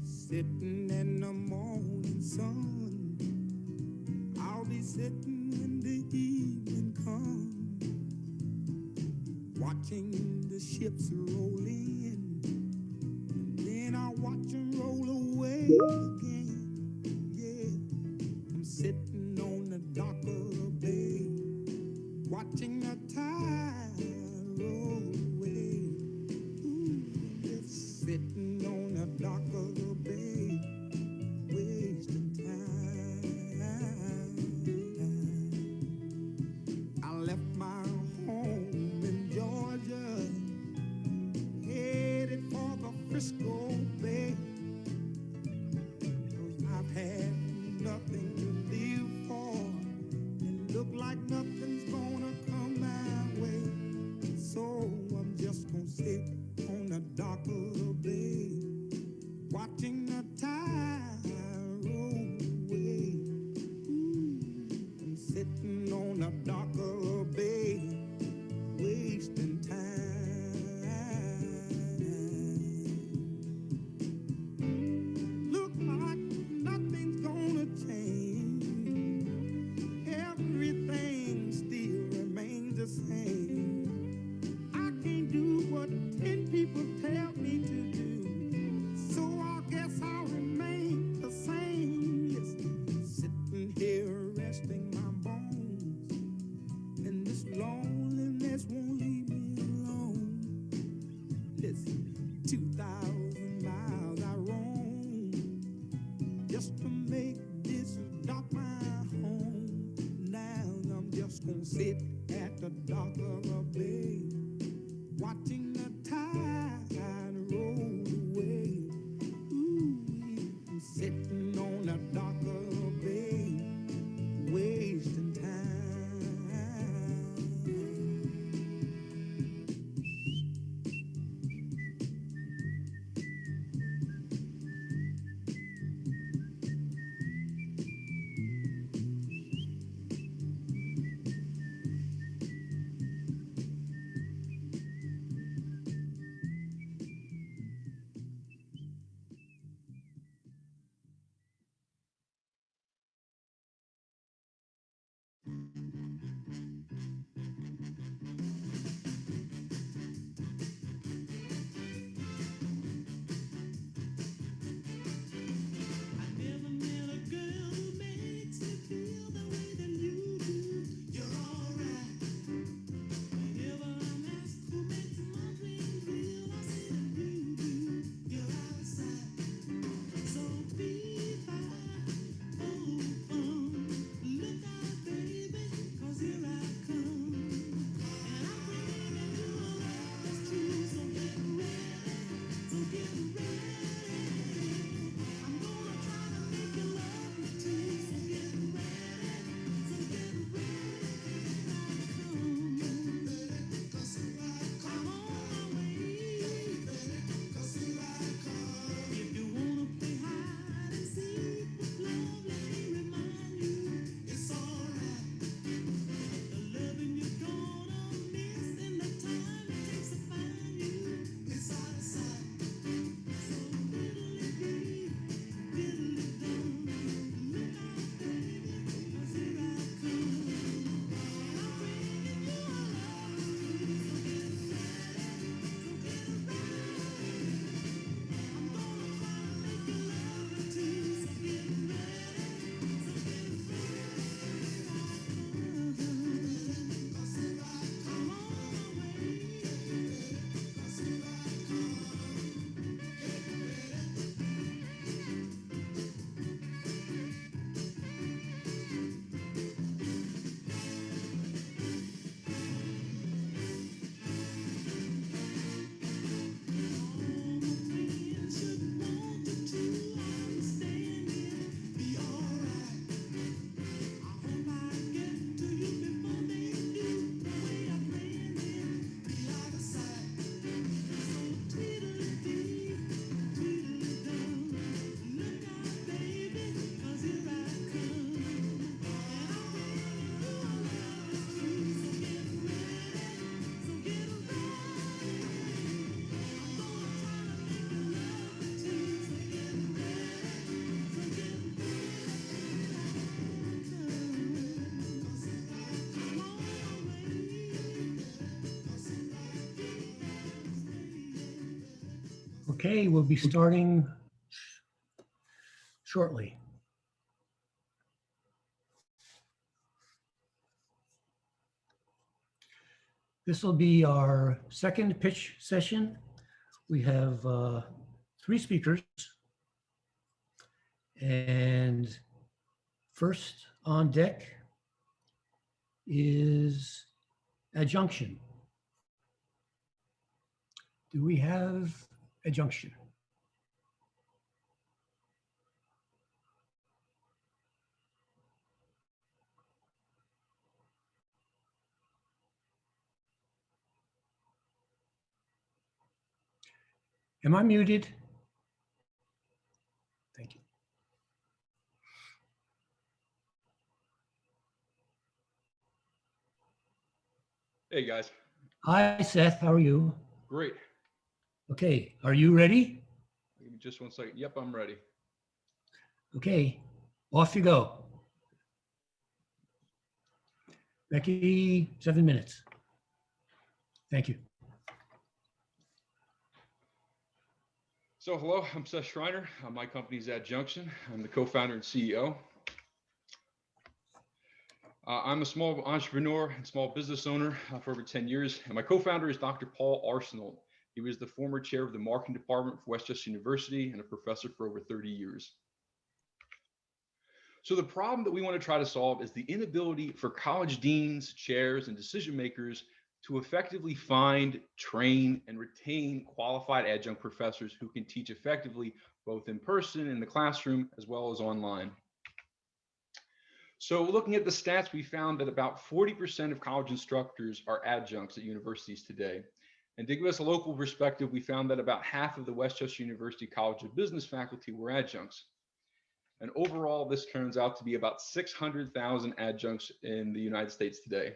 Sitting in the morning sun, I'll be sitting when the evening comes, watching the ships roll in, and then I'll watch them roll away again. Yeah, I'm sitting on the dock of the bay, watching the tide roll away. Ooh, just sitting on the dock of the bay, wasting time. I left my home in Georgia, headed for the Frisco Bay, 'cause I've had nothing to live for, and look like nothing's gonna come my way. So I'm just gonna sit on the dock of the bay, watching the tide roll away. Ooh, I'm sitting on the dock of the bay, wasting time. Look like nothing's gonna change. Everything still remains the same. I can't do what 10 people tell me to do, so I guess I'll remain the same. Yes, sitting here resting my bones, and this loneliness won't leave me alone. Listen, 2,000 miles I roam just to make this dock my home. sit at the dock of a bay, watching the tide roll away. Ooh, I'm sitting on the dock of a bay, wasting time. Okay, we'll be starting shortly. This will be our second pitch session. We have 3 speakers. And first on deck is adjunction. Do we have adjunction? Am I muted? Thank you. Hey guys. Hi, Seth. How are you? Great. Okay. Are you ready? Give me just 1 second. Yep, I'm ready. Okay. Off you go. Becky, 7 minutes. Thank you. So hello, I'm Seth Schreiner. My company's Adjunction. I'm the co-founder and CEO. I'm a small entrepreneur and small business owner for over 10 years. And my co-founder is Dr. Paul Arsenal. He was the former chair of the marketing department for West Chester University and a professor for over 30 years. So the problem that we want to try to solve is the inability for college deans, chairs, and decision makers to effectively find, train, and retain qualified adjunct professors who can teach effectively both in person in the classroom as well as online. So looking at the stats, we found that about 40% of college instructors are adjuncts at universities today. And to give us a local perspective, we found that about half of the Westchester University College of Business faculty were adjuncts. And overall, this turns out to be about 600,000 adjuncts in the United States today.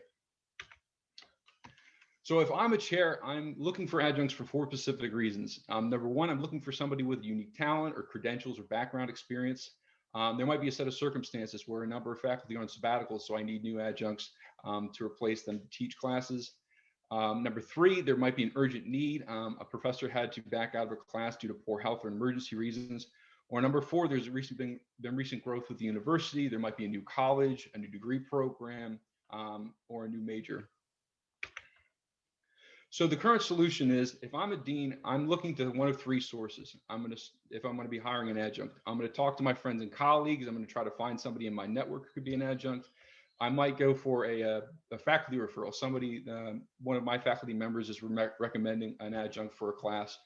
So if I'm a chair, I'm looking for adjuncts for 4 specific reasons. Number one, I'm looking for somebody with unique talent or credentials or background experience. There might be a set of circumstances where a number of faculty are on sabbatical, so I need new adjuncts to replace them to teach classes. Number 3, there might be an urgent need. A professor had to back out of a class due to poor health or emergency reasons. Or number 4, there's been recent growth with the university. There might be a new college, a new degree program, or a new major. So the current solution is, if I'm a dean, I'm looking to one of 3 sources. If I'm going to be hiring an adjunct, I'm going to talk to my friends and colleagues. I'm going to try to find somebody in my network who could be an adjunct. I might go for a faculty referral. Somebody, one of my faculty members is recommending an adjunct for a class.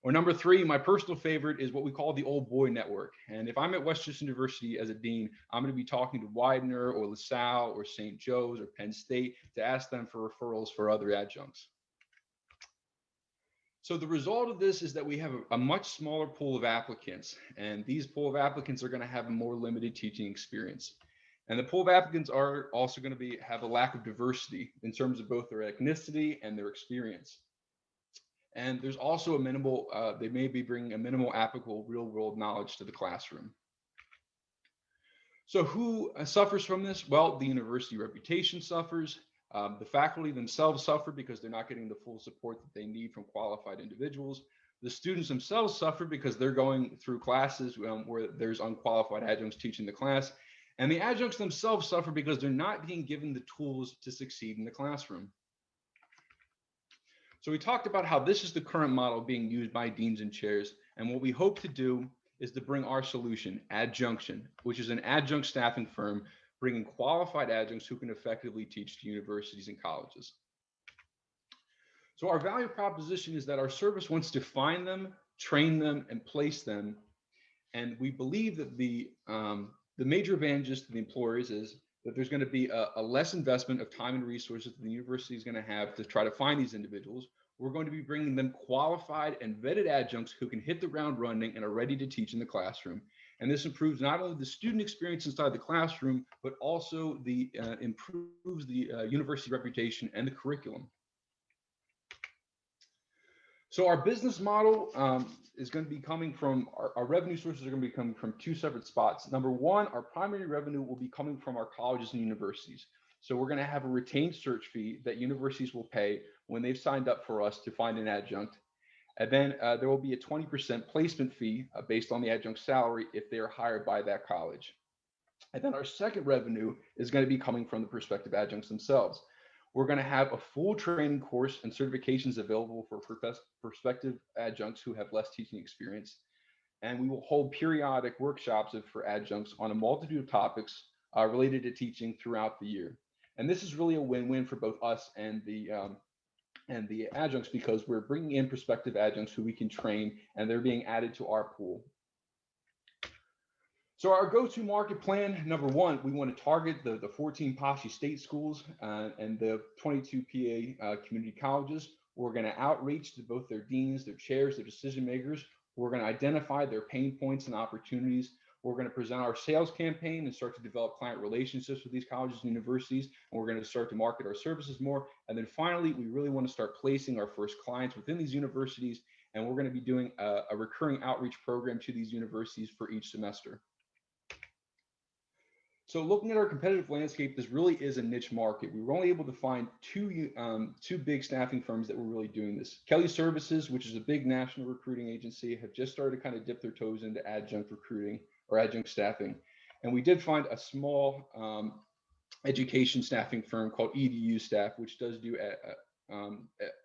Or number 3, my personal favorite is what we call the old boy network. And if I'm at Westchester University as a dean, I'm going to be talking to Widener or LaSalle or St. Joe's or Penn State to ask them for referrals for other adjuncts. So the result of this is that we have a much smaller pool of applicants, and these pool of applicants are going to have a more limited teaching experience. And the pool of applicants are also going to have a lack of diversity in terms of both their ethnicity and their experience. And there's also a minimal, they may be bringing a minimal applicable real world knowledge to the classroom. So who suffers from this? Well, the university reputation suffers. The faculty themselves suffer because they're not getting the full support that they need from qualified individuals. The students themselves suffer because they're going through classes where there's unqualified adjuncts teaching the class. And the adjuncts themselves suffer because they're not being given the tools to succeed in the classroom. So we talked about how this is the current model being used by deans and chairs. And what we hope to do is to bring our solution, Adjunction, which is an adjunct staffing firm bringing qualified adjuncts who can effectively teach to universities and colleges. So our value proposition is that our service wants to find them, train them, and place them. And we believe that the major advantages to the employers is that there's going to be a less investment of time and resources that the university is going to have to try to find these individuals. We're going to be bringing them qualified and vetted adjuncts who can hit the ground running and are ready to teach in the classroom. And this improves not only the student experience inside the classroom, but also improves the university reputation and the curriculum. So our business model is going to be coming from, our revenue sources are going to be coming from 2 separate spots. Number 1, our primary revenue will be coming from our colleges and universities. So we're going to have a retained search fee that universities will pay when they've signed up for us to find an adjunct. And then there will be a 20% placement fee based on the adjunct salary if they are hired by that college. And then our second revenue is going to be coming from the prospective adjuncts themselves. We're going to have a full training course and certifications available for prospective adjuncts who have less teaching experience. And we will hold periodic workshops for adjuncts on a multitude of topics related to teaching throughout the year. And this is really a win-win for both us and the adjuncts, because we're bringing in prospective adjuncts who we can train, and they're being added to our pool. So our go-to market plan, number 1, we want to target the 14 POSSE state schools and the 22 PA community colleges. We're going to outreach to both their deans, their chairs, their decision makers. We're going to identify their pain points and opportunities. We're going to present our sales campaign and start to develop client relationships with these colleges and universities. And we're going to start to market our services more. And then finally, we really want to start placing our first clients within these universities. And we're going to be doing a recurring outreach program to these universities for each semester. So looking at our competitive landscape, this really is a niche market. We were only able to find two big staffing firms that were really doing this. Kelly Services, which is a big national recruiting agency, have just started to kind of dip their toes into adjunct recruiting or adjunct staffing. And we did find a small education staffing firm called EDU Staff, which does do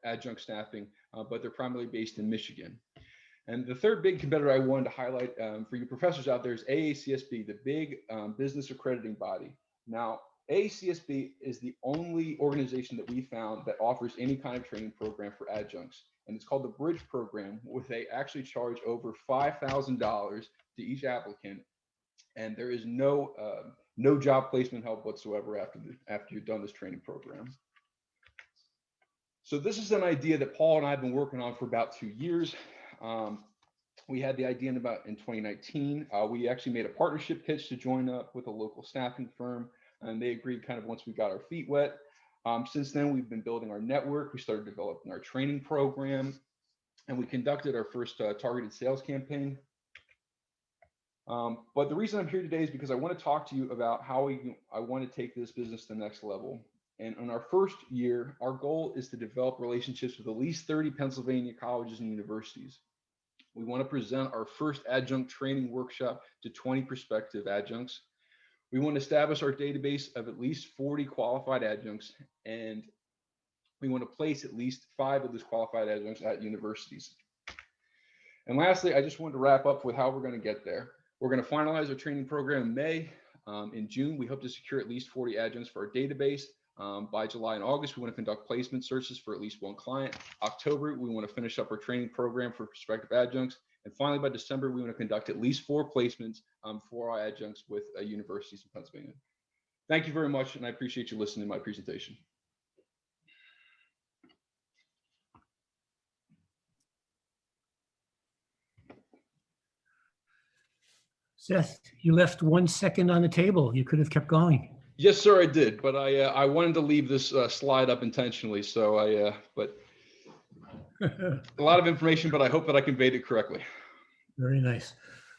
adjunct staffing, but they're primarily based in Michigan. And the third big competitor I wanted to highlight for you professors out there is AACSB, the big business accrediting body. Now, AACSB is the only organization that we found that offers any kind of training program for adjuncts. And it's called the Bridge Program, where they actually charge over $5,000 to each applicant. And there is no job placement help whatsoever after you've done this training program. So this is an idea that Paul and I have been working on for about 2 years. We had the idea in 2019. We actually made a partnership pitch to join up with a local staffing firm, and they agreed kind of once we got our feet wet. Since then, we've been building our network. We started developing our training program, and we conducted our first targeted sales campaign. But the reason I'm here today is because I want to talk to you about how I want to take this business to the next level. And in our first year, our goal is to develop relationships with at least 30 Pennsylvania colleges and universities. We want to present our first adjunct training workshop to 20 prospective adjuncts. We want to establish our database of at least 40 qualified adjuncts, and we want to place at least 5 of those qualified adjuncts at universities. And lastly, I just wanted to wrap up with how we're going to get there. We're going to finalize our training program in May. In June, we hope to secure at least 40 adjuncts for our database. By July and August, we want to conduct placement searches for at least 1 client. October, we want to finish up our training program for prospective adjuncts. And finally, by December, we want to conduct at least 4 placements for our adjuncts with universities in Pennsylvania. Thank you very much, and I appreciate you listening to my presentation. Seth, you left 1 second on the table. You could have kept going. Yes, sir, I did, but I wanted to leave this slide up intentionally. So but a lot of information, but I hope that I conveyed it correctly. Very nice.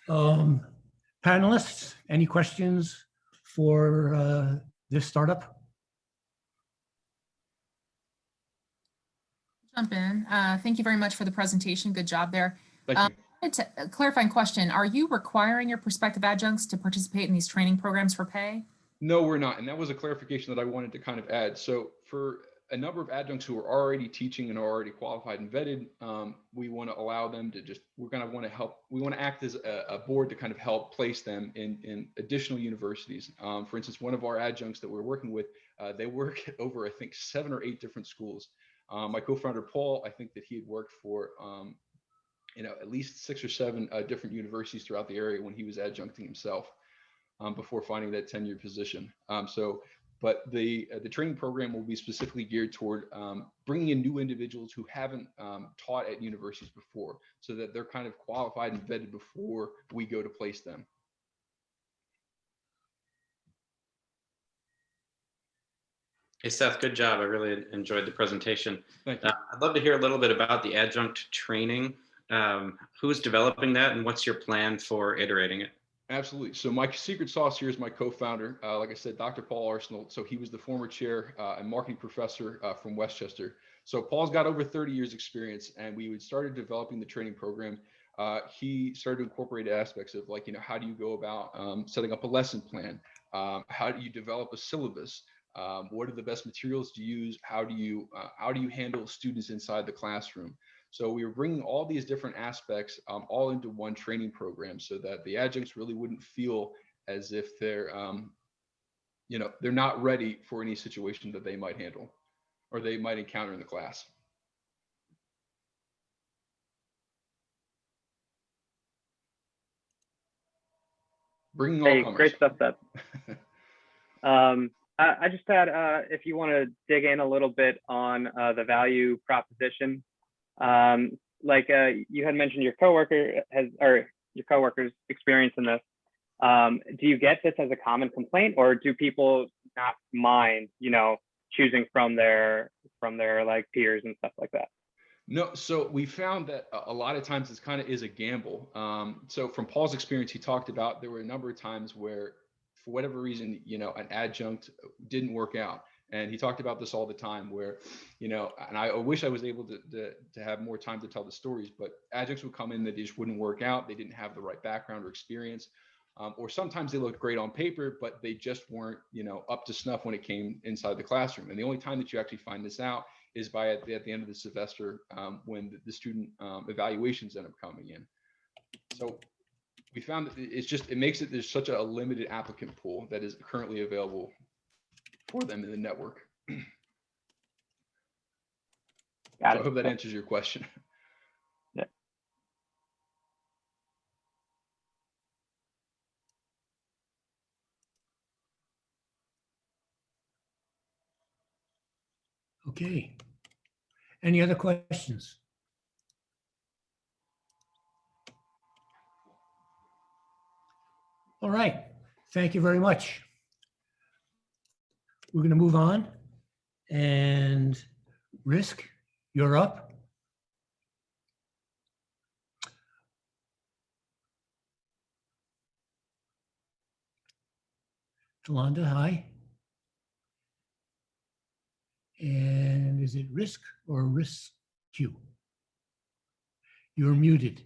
Panelists, any questions for this startup? Jump in. Thank you very much for the presentation. Good job there. Thank you. A clarifying question. Are you requiring your prospective adjuncts to participate in these training programs for pay? No, we're not. And that was a clarification that I wanted to kind of add. So for a number of adjuncts who are already teaching and are already qualified and vetted, we want to allow them to we're going to want to help. We want to act as a board to kind of help place them in additional universities. For instance, one of our adjuncts that we're working with, they work at over, I think, 7 or 8 different schools. My co-founder, Paul, I think that he had worked for, at least 6 or 7 different universities throughout the area when he was adjuncting himself. Before finding that tenured position. But the training program will be specifically geared toward bringing in new individuals who haven't taught at universities before, so that they're kind of qualified and vetted before we go to place them. Hey, Seth, good job. I really enjoyed the presentation. Thank you. I'd love to hear a little bit about the adjunct training. Who's developing that, and what's your plan for iterating it? Absolutely. So my secret sauce here is my co-founder. Like I said, Dr. Paul Arsenal. So he was the former chair and marketing professor from Westchester. So Paul's got over 30 years experience, and we started developing the training program. He started to incorporate aspects of how do you go about setting up a lesson plan? How do you develop a syllabus? What are the best materials to use? How do you handle students inside the classroom? So we were bringing all these different aspects all into one training program, so that the adjuncts really wouldn't feel as if they're not ready for any situation that they might handle or they might encounter in the class. Bringing all comers. Great stuff, Seth. I just had, if you want to dig in a little bit on the value proposition. You had mentioned your coworker's experience in this. Do you get this as a common complaint, or do people not mind, choosing from their peers and stuff like that? No, so we found that a lot of times this kind of is a gamble. So from Paul's experience, he talked about there were a number of times where, for whatever reason, an adjunct didn't work out. And he talked about this all the time where, and I wish I was able to have more time to tell the stories, but adjuncts would come in that just wouldn't work out. They didn't have the right background or experience, or sometimes they looked great on paper, but they just weren't, up to snuff when it came inside the classroom. And the only time that you actually find this out is by at the end of the semester when the student evaluations end up coming in. So we found that it makes it, there's such a limited applicant pool that is currently available for them in the network. So I hope that answers your question. Yeah. Okay. Any other questions? All right. Thank you very much. We're going to move on. And Risk, you're up. Yolanda, hi. And is it Risk or Rescue? You're muted.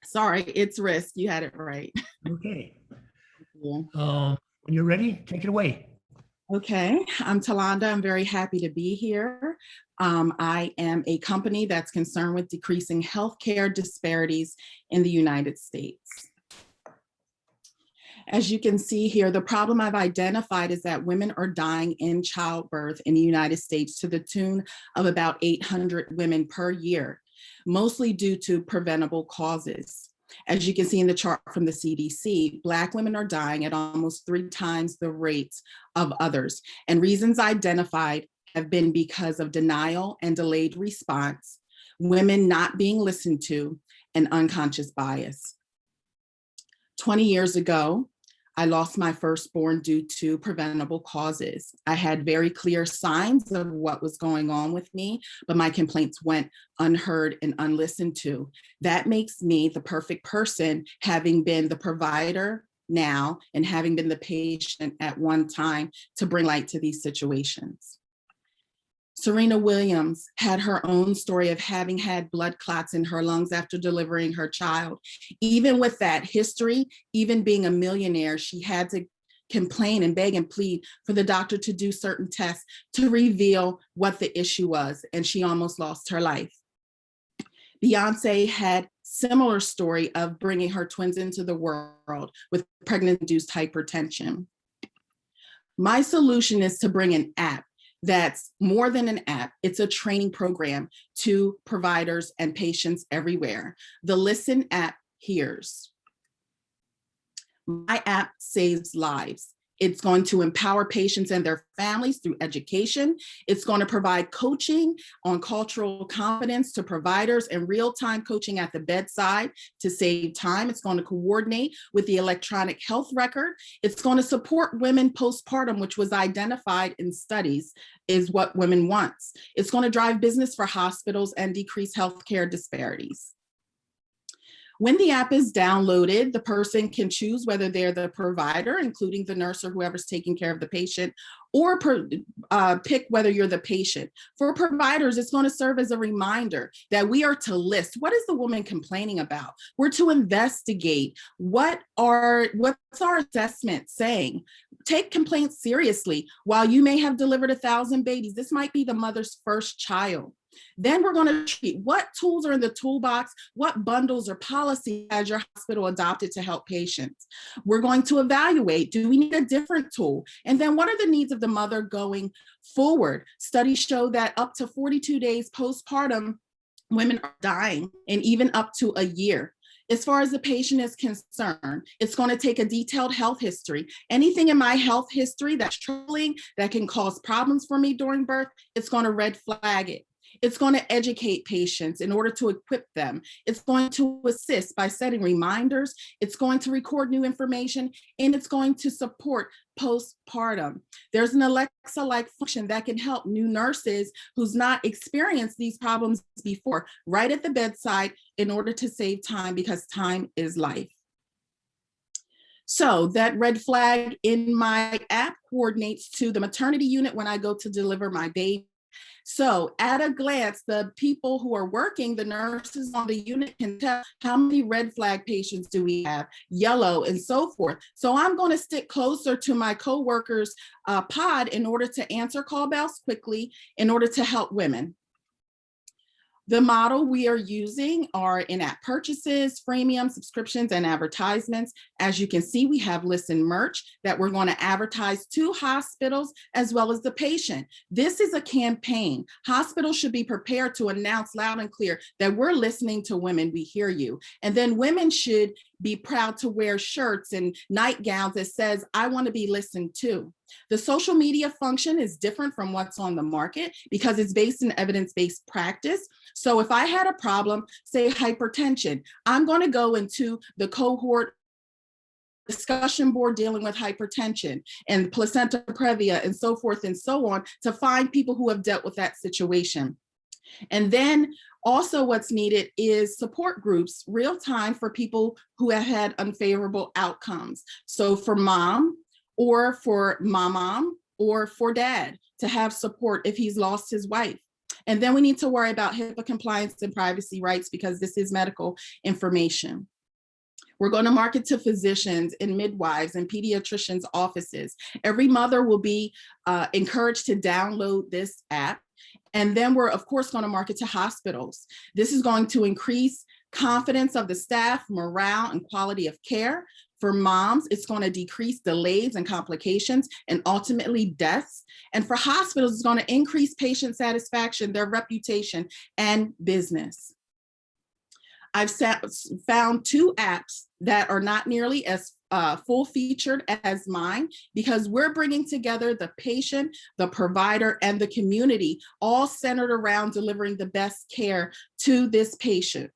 Sorry, it's Risk. You had it right. Okay. Yeah. When you're ready, take it away. Okay, I'm Talonda. I'm very happy to be here. I am a company that's concerned with decreasing healthcare disparities in the United States. As you can see here, the problem I've identified is that women are dying in childbirth in the United States to the tune of about 800 women per year, mostly due to preventable causes. As you can see in the chart from the CDC, Black women are dying at almost 3 times the rate of others. And reasons identified have been because of denial and delayed response, women not being listened to, and unconscious bias. 20 years ago, I lost my firstborn due to preventable causes. I had very clear signs of what was going on with me, but my complaints went unheard and unlistened to. That makes me the perfect person, having been the provider now and having been the patient at one time, to bring light to these situations. Serena Williams had her own story of having had blood clots in her lungs after delivering her child. Even with that history, even being a millionaire, she had to complain and beg and plead for the doctor to do certain tests to reveal what the issue was, and she almost lost her life. Beyonce had similar story of bringing her twins into the world with pregnant-induced hypertension. My solution is to bring an app that's more than an app. It's a training program to providers and patients everywhere. The Listen app hears. My app saves lives. It's going to empower patients and their families through education. It's going to provide coaching on cultural competence to providers and real-time coaching at the bedside to save time. It's going to coordinate with the electronic health record. It's going to support women postpartum, which was identified in studies is what women want. It's going to drive business for hospitals and decrease healthcare disparities. When the app is downloaded, the person can choose whether they're the provider, including the nurse or whoever's taking care of the patient, or pick whether you're the patient. For providers, it's going to serve as a reminder that we are to list. What is the woman complaining about? We're to investigate what's our assessment saying. Take complaints seriously. While you may have delivered 1,000 babies, this might be the mother's first child. Then we're going to treat what tools are in the toolbox, what bundles or policy has your hospital adopted to help patients. We're going to evaluate, do we need a different tool? And then what are the needs of the mother going forward? Studies show that up to 42 days postpartum, women are dying, and even up to a year. As far as the patient is concerned, it's going to take a detailed health history. Anything in my health history that's troubling, that can cause problems for me during birth, it's going to red flag it. It's going to educate patients in order to equip them. It's going to assist by setting reminders. It's going to record new information, and it's going to support postpartum. There's an Alexa-like function that can help new nurses who's not experienced these problems before, right at the bedside, in order to save time, because time is life. So that red flag in my app coordinates to the maternity unit when I go to deliver my baby. So at a glance, the people who are working, the nurses on the unit can tell how many red flag patients do we have, yellow, and so forth. So I'm going to stick closer to my coworkers' pod in order to answer call bells quickly in order to help women. The model we are using are in-app purchases, freemium subscriptions, and advertisements. As you can see, we have listen merch that we're going to advertise to hospitals as well as the patient. This is a campaign. Hospitals should be prepared to announce loud and clear that we're listening to women, we hear you. And then women should be proud to wear shirts and nightgowns that says, I want to be listened to. The social media function is different from what's on the market because it's based in evidence-based practice. So if I had a problem, say hypertension, I'm going to go into the cohort discussion board dealing with hypertension and placenta previa and so forth and so on to find people who have dealt with that situation. And then also what's needed is support groups, real time for people who have had unfavorable outcomes. So for mom or for mom or for dad to have support if he's lost his wife. And then we need to worry about HIPAA compliance and privacy rights because this is medical information. We're going to market to physicians and midwives and pediatricians' offices. Every mother will be encouraged to download this app. And then we're, of course, going to market to hospitals. This is going to increase confidence of the staff, morale, and quality of care. For moms, it's going to decrease delays and complications and ultimately deaths. And for hospitals, it's going to increase patient satisfaction, their reputation, and business. I've found 2 apps that are not nearly as full-featured as mine because we're bringing together the patient, the provider, and the community, all centered around delivering the best care to this patient.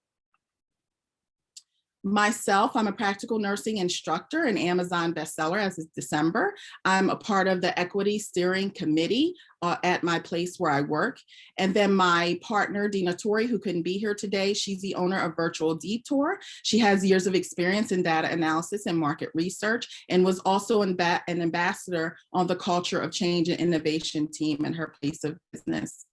Myself, I'm a practical nursing instructor and Amazon bestseller as of December. I'm a part of the equity steering committee at my place where I work. And then my partner, Dina Torrey, who couldn't be here today, she's the owner of Virtual Detour. She has years of experience in data analysis and market research and was also an ambassador on the Culture of Change and Innovation team in her place of business.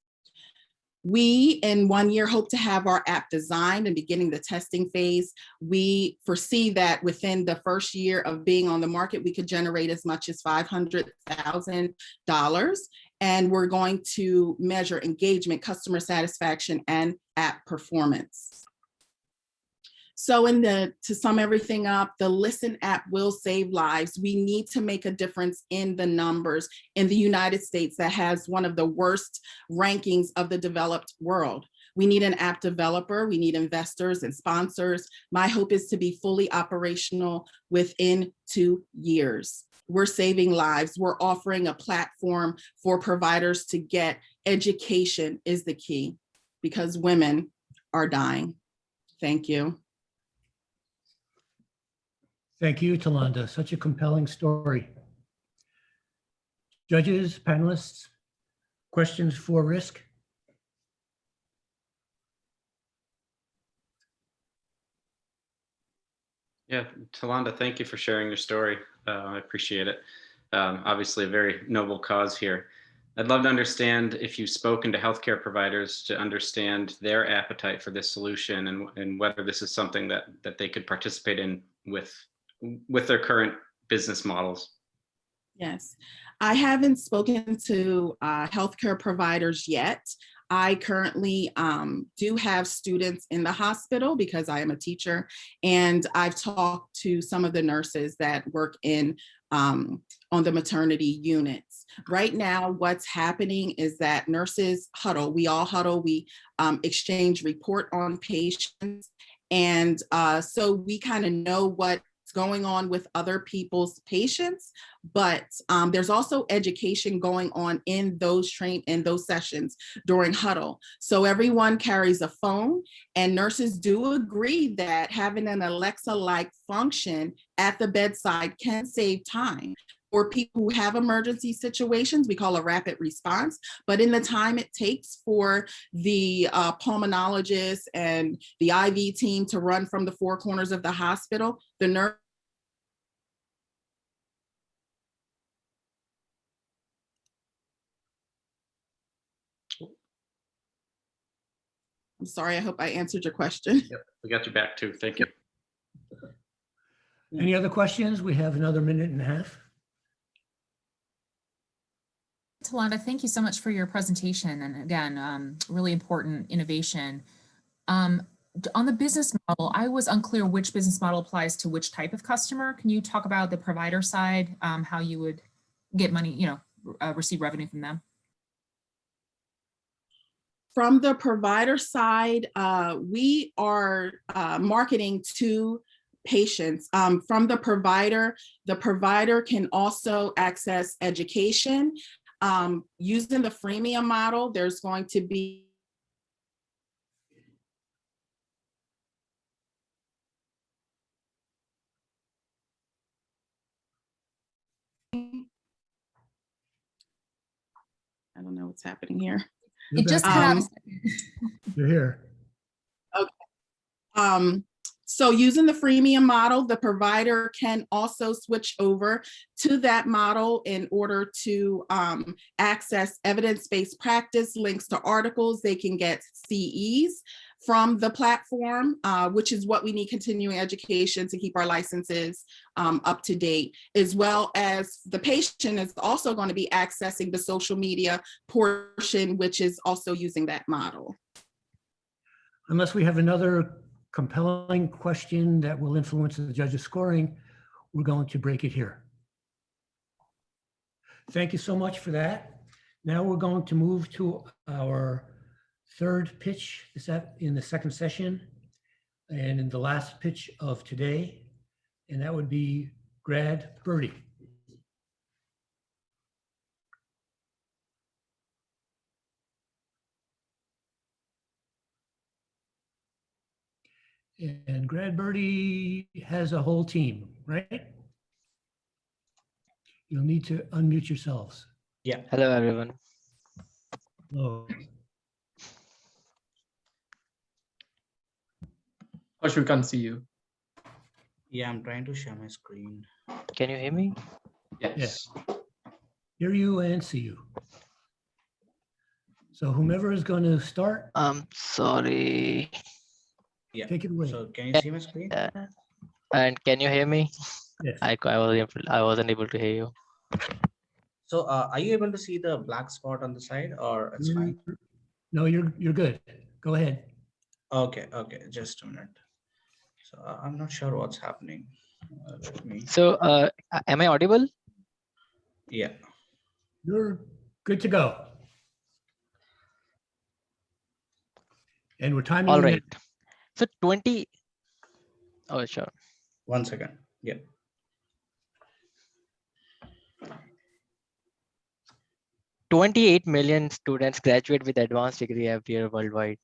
We, in 1 year, hope to have our app designed and beginning the testing phase. We foresee that within the first year of being on the market, we could generate as much as $500,000. And we're going to measure engagement, customer satisfaction, and app performance. So to sum everything up, the Listen app will save lives. We need to make a difference in the numbers in the United States that has one of the worst rankings of the developed world. We need an app developer, we need investors and sponsors. My hope is to be fully operational within 2 years. We're saving lives. We're offering a platform for providers to get education is the key because women are dying. Thank you. Thank you, Tolanda. Such a compelling story. Judges, panelists, questions for Risk? Yeah, Tolanda, thank you for sharing your story. I appreciate it. Obviously, a very noble cause here. I'd love to understand if you've spoken to healthcare providers to understand their appetite for this solution and whether this is something that they could participate in with their current business models. Yes, I haven't spoken to healthcare providers yet. I currently do have students in the hospital because I am a teacher, and I've talked to some of the nurses that work in on the maternity units. Right now, what's happening is that nurses huddle, we all huddle, we exchange report on patients. And so we kind of know what's going on with other people's patients, but there's also education going on in those sessions during huddle. So everyone carries a phone, and nurses do agree that having an Alexa-like function at the bedside can save time. For people who have emergency situations, we call a rapid response, but in the time it takes for the pulmonologist and the IV team to run from the 4 corners of the hospital, the nurse I'm sorry, I hope I answered your question. Yep, we got you back too. Thank you. Any other questions? We have another minute and a half. Talanda, thank you so much for your presentation. And again, really important innovation. On the business model, I was unclear which business model applies to which type of customer. Can you talk about the provider side, how you would get money, receive revenue from them? From the provider side, we are marketing to patients. From the provider can also access education. Using the freemium model, there's going to be I don't know what's happening here. It just cut out a second. You're here. Okay. So using the freemium model, the provider can also switch over to that model in order to access evidence-based practice, links to articles. They can get CEs from the platform, which is what we need continuing education to keep our licenses up to date, as well as the patient is also going to be accessing the social media portion, which is also using that model. Unless we have another compelling question that will influence the judge's scoring, we're going to break it here. Thank you so much for that. Now we're going to move to our third pitch in the second session and in the last pitch of today, and that would be Grad Birdie. And Grad Birdie has a whole team, right? You'll need to unmute yourselves. Yeah. Hello, everyone. Hello. Or we can't see you. Yeah, I'm trying to share my screen. Can you hear me? Yes. Hear you and see you. So whomever is going to start. Sorry. Yeah. Take it away. So can you see my screen? And can you hear me? Yes. I wasn't able to hear you. So are you able to see the black spot on the side, or it's fine? No, you're good. Go ahead. Okay, just a minute. So I'm not sure what's happening. Let me. So am I audible? Yeah. You're good to go. And we're timing. All right. So 20. Oh, sure. 1 second. Yeah. $28 million students graduate with advanced degree every year worldwide.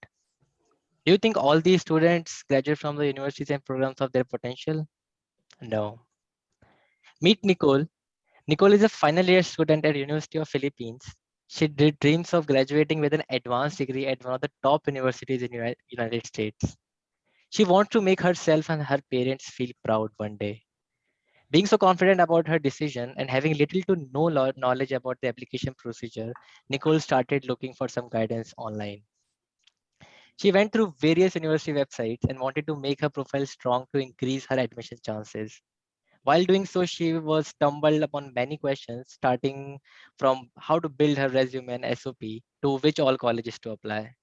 Do you think all these students graduate from the universities and programs of their potential? No. Meet Nicole. Nicole is a final year student at University of Philippines. She dreams of graduating with an advanced degree at one of the top universities in the United States. She wants to make herself and her parents feel proud one day. Being so confident about her decision and having little to no knowledge about the application procedure, Nicole started looking for some guidance online. She went through various university websites and wanted to make her profile strong to increase her admission chances. While doing so, she was stumbled upon many questions, starting from how to build her resume and SOP to which all colleges to apply.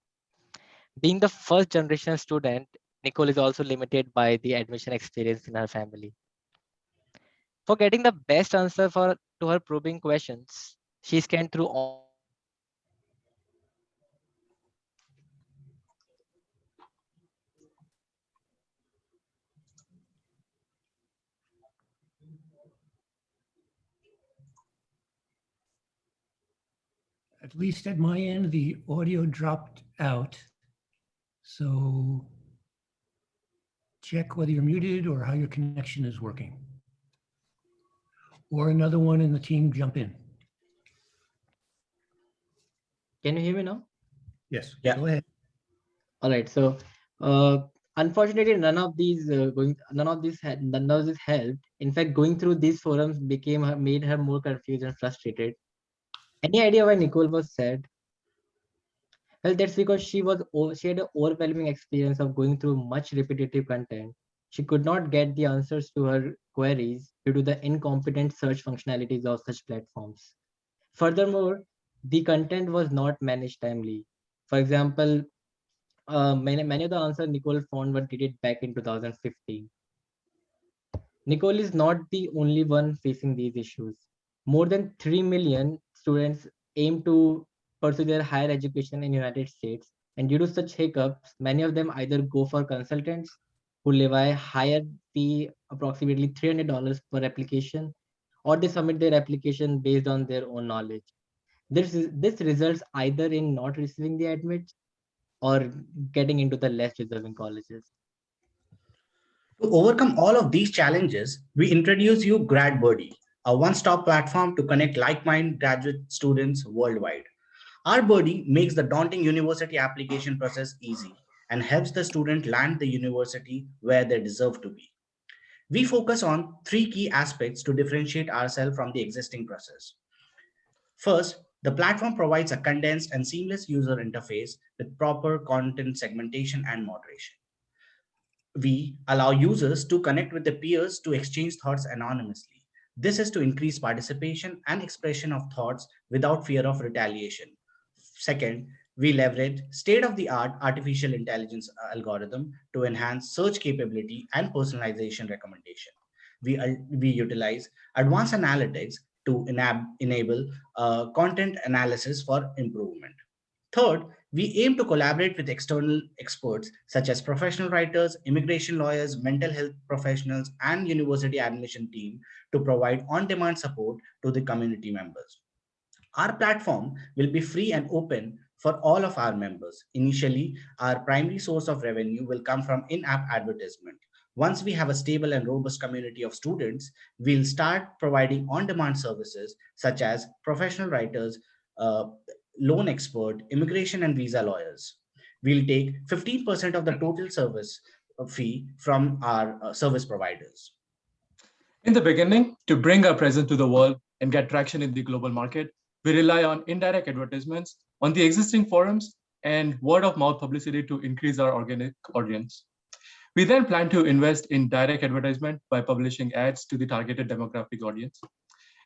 Being the first generation student, Nicole is also limited by the admission experience in her family. For getting the best answer to her probing questions, she scanned through all At least at my end, the audio dropped out. So check whether you're muted or how your connection is working. Or another one in the team jump in. Can you hear me now? Yes. Yeah. Go ahead. All right. So unfortunately, none of this helped. In fact, going through these forums made her more confused and frustrated. Any idea why Nicole was sad? Well, that's because she had an overwhelming experience of going through much repetitive content. She could not get the answers to her queries due to the incompetent search functionalities of such platforms. Furthermore, the content was not managed timely. For example, many of the answers Nicole found were dated back in 2015. Nicole is not the only one facing these issues. More than 3 million students aim to pursue their higher education in United States, and due to such hiccups, many of them either go for consultants who levy higher fee, approximately $300 per application, or they submit their application based on their own knowledge. This results either in not receiving the admits or getting into the less deserving colleges. To overcome all of these challenges, we introduce you GradBuddy, a one-stop platform to connect like-minded graduate students worldwide. Our buddy makes the daunting university application process easy and helps the student land the university where they deserve to be. We focus on three key aspects to differentiate ourselves from the existing process. First, the platform provides a condensed and seamless user interface with proper content segmentation and moderation. We allow users to connect with their peers to exchange thoughts anonymously. This is to increase participation and expression of thoughts without fear of retaliation. Second, we leverage state-of-the-art artificial intelligence algorithm to enhance search capability and personalization recommendation. We utilize advanced analytics to enable content analysis for improvement. Third, we aim to collaborate with external experts such as professional writers, immigration lawyers, mental health professionals, and university admission team to provide on-demand support to the community members. Our platform will be free and open for all of our members. Initially, our primary source of revenue will come from in-app advertisement. Once we have a stable and robust community of students, we'll start providing on-demand services such as professional writers, loan expert, immigration and visa lawyers. We'll take 15% of the total service fee from our service providers. In the beginning, to bring our presence to the world and get traction in the global market, we rely on indirect advertisements on the existing forums and word of mouth publicity to increase our organic audience. We then plan to invest in direct advertisement by publishing ads to the targeted demographic audience.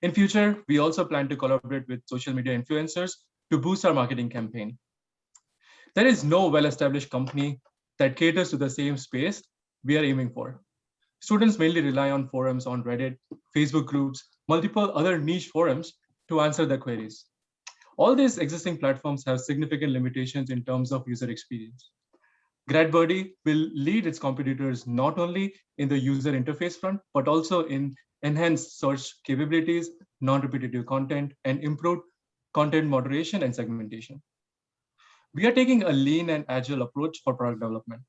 In future, we also plan to collaborate with social media influencers to boost our marketing campaign. There is no well-established company that caters to the same space we are aiming for. Students mainly rely on forums on Reddit, Facebook groups, multiple other niche forums to answer their queries. All these existing platforms have significant limitations in terms of user experience. GradBuddy will lead its competitors not only in the user interface front, but also in enhanced search capabilities, non-repetitive content, and improved content moderation and segmentation. We are taking a lean and agile approach for product development.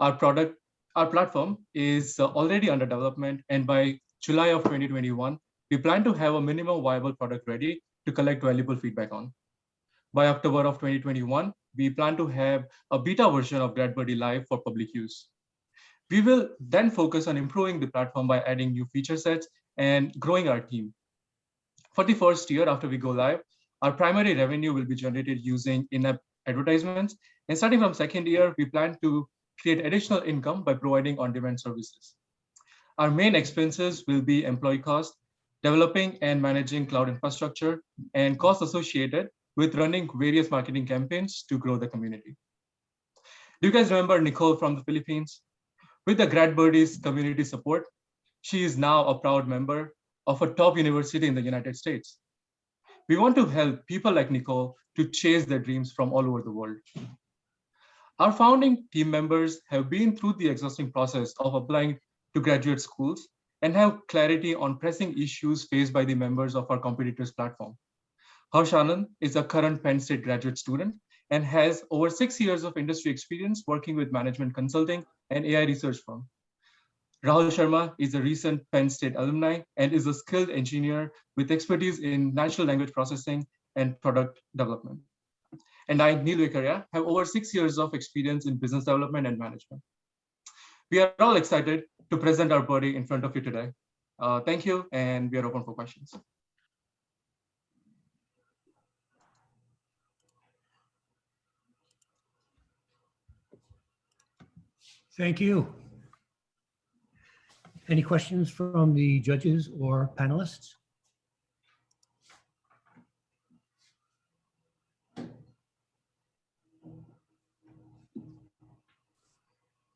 Our platform is already under development, and by July of 2021, we plan to have a minimum viable product ready to collect valuable feedback on. By October of 2021, we plan to have a beta version of GradBuddy live for public use. We will then focus on improving the platform by adding new feature sets and growing our team. For the first year after we go live, our primary revenue will be generated using in-app advertisements. And starting from second year, we plan to create additional income by providing on-demand services. Our main expenses will be employee costs, developing and managing cloud infrastructure, and costs associated with running various marketing campaigns to grow the community. Do you guys remember Nicole from the Philippines? With the GradBuddy's community support, she is now a proud member of a top university in the United States. We want to help people like Nicole to chase their dreams from all over the world. Our founding team members have been through the exhausting process of applying to graduate schools and have clarity on pressing issues faced by the members of our competitors' platform. Harsh Anand is a current Penn State graduate student and has over 6 years of industry experience working with management consulting and AI research firm. Rahul Sharma is a recent Penn State alumni and is a skilled engineer with expertise in natural language processing and product development. And I, Neil Vikaria, have over 6 years of experience in business development and management. We are all excited to present our buddy in front of you today. Thank you, and we are open for questions. Thank you. Any questions from the judges or panelists?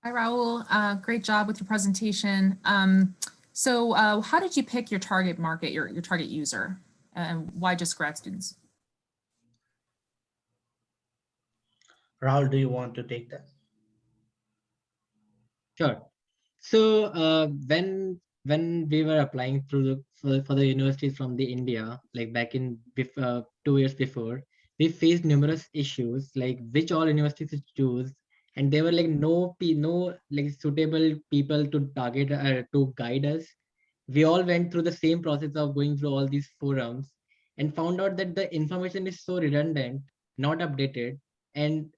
Hi, Raul. Great job with your presentation. So how did you pick your target market, your target user? And why just grad students? Rahul, do you want to take that? Sure. So when we were applying through for the universities from the India, like back in 2 years before, we faced numerous issues like which all universities to choose, and there were like no like suitable people to target to guide us. We all went through the same process of going through all these forums and found out that the information is so redundant, not updated, and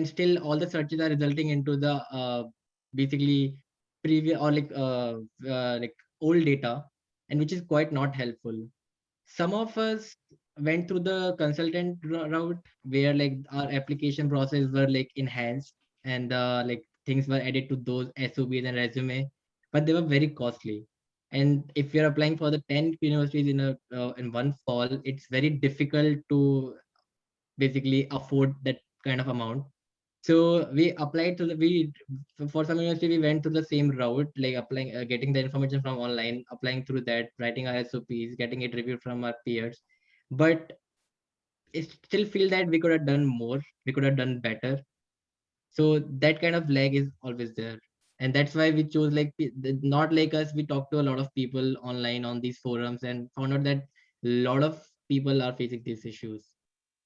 still all the searches are resulting into the basically previous or like old data, and which is quite not helpful. Some of us went through the consultant route where like our application process were like enhanced, and like things were added to those SOPs and resume, but they were very costly. And if you're applying for the 10 universities in one fall, it's very difficult to basically afford that kind of amount. So we applied to for some university, we went through the same route, like applying, getting the information from online, applying through that, writing our SOPs, getting it reviewed from our peers. But I still feel that we could have done more, we could have done better. So that kind of lag is always there. And that's why we chose like, not like us, we talked to a lot of people online on these forums and found out that a lot of people are facing these issues.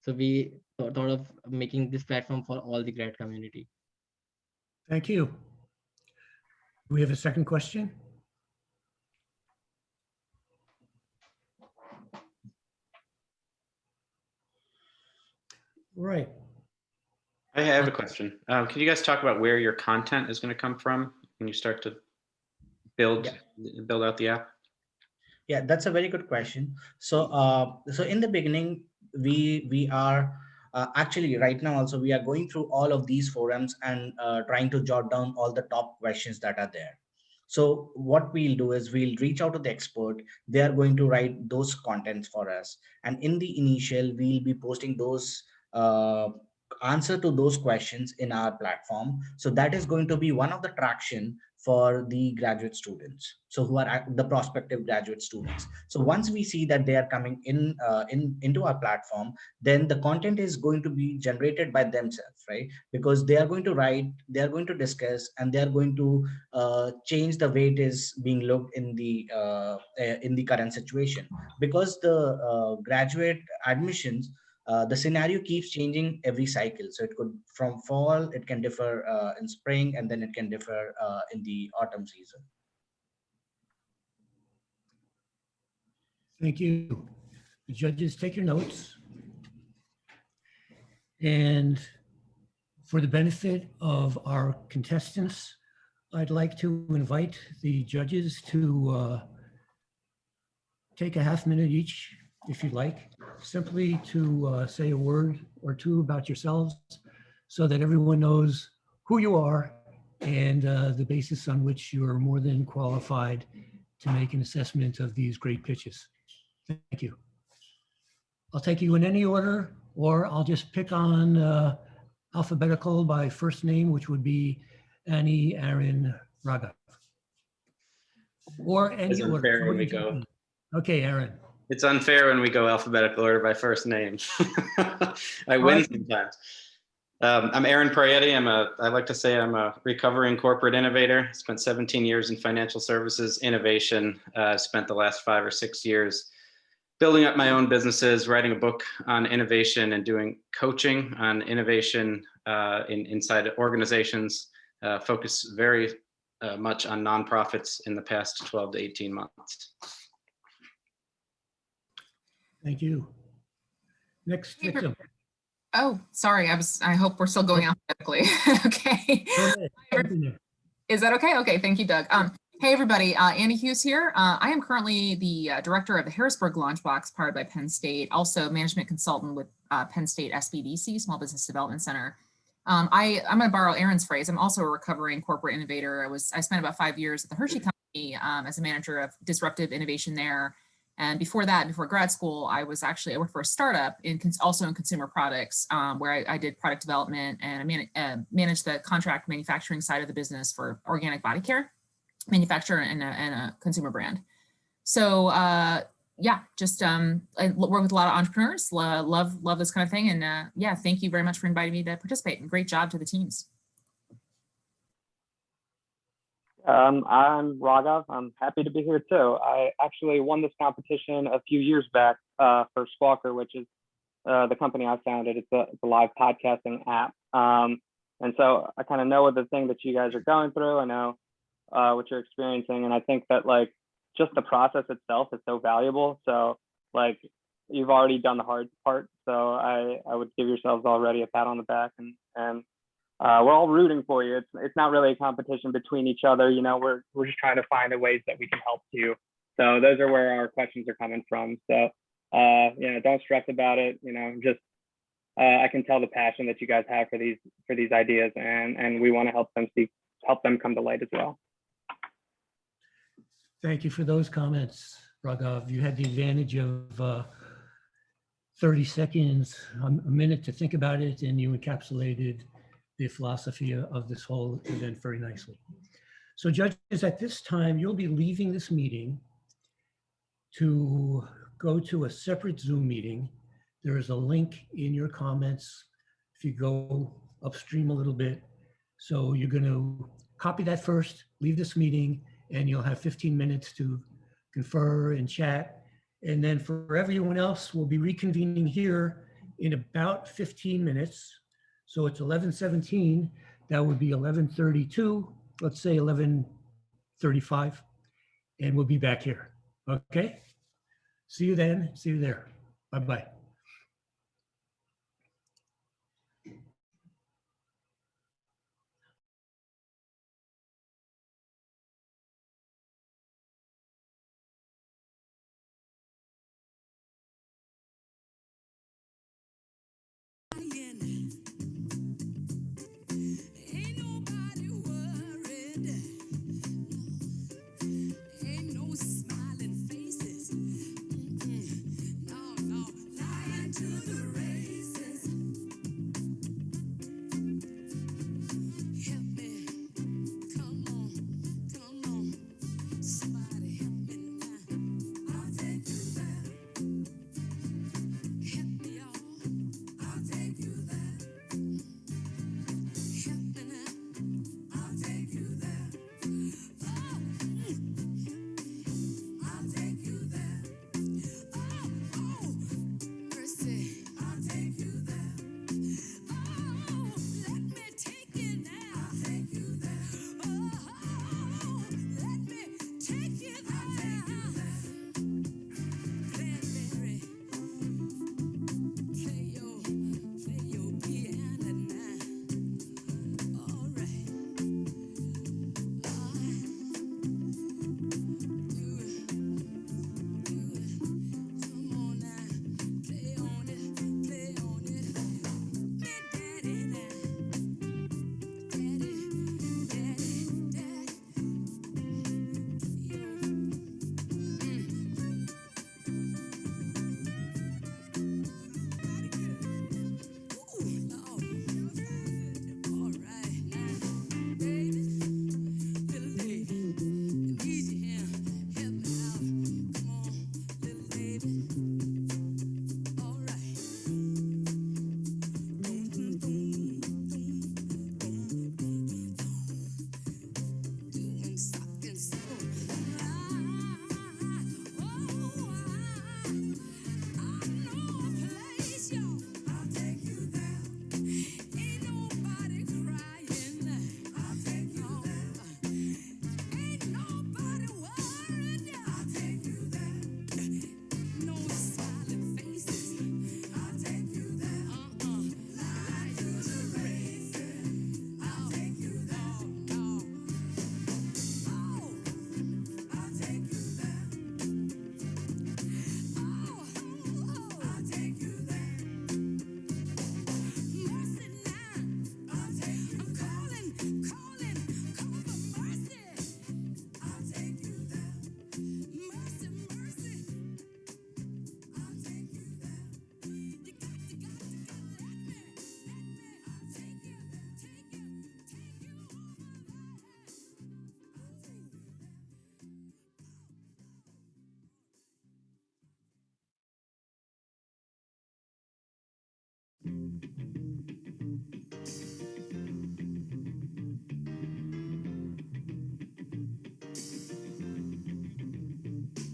So we thought of making this platform for all the grad community. Thank you. Do we have a second question? Right. I have a question. Can you guys talk about where your content is going to come from when you start to build out the app? Yeah, that's a very good question. So, so in the beginning, we are actually right now also we are going through all of these forums and trying to jot down all the top questions that are there. So what we'll do is we'll reach out to the expert. They are going to write those contents for us, and in the initial, we'll be posting those answer to those questions in our platform. So that is going to be one of the traction for the graduate students, so who are the prospective graduate students. So once we see that they are coming in into our platform, then the content is going to be generated by themselves, right? Because they are going to write, they are going to discuss, and they are going to change the way it is being looked in the current situation. Because the graduate admissions, the scenario keeps changing every cycle. So it could from fall, it can differ in spring, and then it can differ in the autumn season. Thank you. The judges, take your notes. And for the benefit of our contestants, I'd like to invite the judges to take a half minute each, if you'd like, simply to say a word or two about yourselves so that everyone knows who you are and the basis on which you're more than qualified to make an assessment of these great pitches. Thank you. I'll take you in any order, or I'll just pick on alphabetical by first name, which would be Annie, Aaron, Raghav. Or any It's order. unfair when we Somebody jump go. in. Okay, Aaron. It's unfair when we go alphabetical order by first name. I win sometimes. I'm Aaron Prietti. I like to say I'm a recovering corporate innovator. Spent 17 years in financial services innovation. Spent the last 5 or 6 years building up my own businesses, writing a book on innovation, and doing coaching on innovation inside organizations. Focus very much on nonprofits in the past 12 to 18 months. Thank you. Next victim. Oh, sorry. I hope we're still going alphabetically. Okay. Is that okay? Okay. Thank you, Doug. Hey, everybody. Annie Hughes here. I am currently the director of the Harrisburg LaunchBox powered by Penn State, also management consultant with Penn State SBDC, Small Business Development Center. I'm going to borrow Aaron's phrase. I'm also a recovering corporate innovator. I spent about 5 years at the Hershey Company as a manager of disruptive innovation there. And before that, before grad school, I worked for a startup also in consumer products, where I did product development, and I managed the contract manufacturing side of the business for organic body care manufacturer and a consumer brand. So yeah, just I work with a lot of entrepreneurs, love this kind of thing. And yeah, thank you very much for inviting me to participate, and great job to the teams. I'm Raghav. I'm happy to be here too. I actually won this competition a few years back for Squawker, which is the company I founded. It's a live podcasting app. And so I kind of know the thing that you guys are going through. I know what you're experiencing. And I think that like just the process itself is so valuable. So like you've already done the hard part. So I would give yourselves already a pat on the back, and we're all rooting for you. It's not really a competition between each other. You know, we're just trying to find the ways that we can help you. So those are where our questions are coming from. So you know, don't stress about it. You know, just I can tell the passion that you guys have for these ideas, and we want to help them come to light as well. Thank you for those comments, Raghav. You had the advantage of 30 seconds, a minute to think about it, and you encapsulated the philosophy of this whole event very nicely. So judges, at this time, you'll be leaving this meeting to go to a separate Zoom meeting. There is a link in your comments if you go upstream a little bit. So you're going to copy that first, leave this meeting, and you'll have 15 minutes to confer and chat. And then for everyone else, we'll be reconvening here in about 15 minutes. So it's 11:17, that would be 11:32, let's say 11:35, and we'll be back here, okay? See you then, see you there, bye-bye. Ain't no smiling faces. No, no,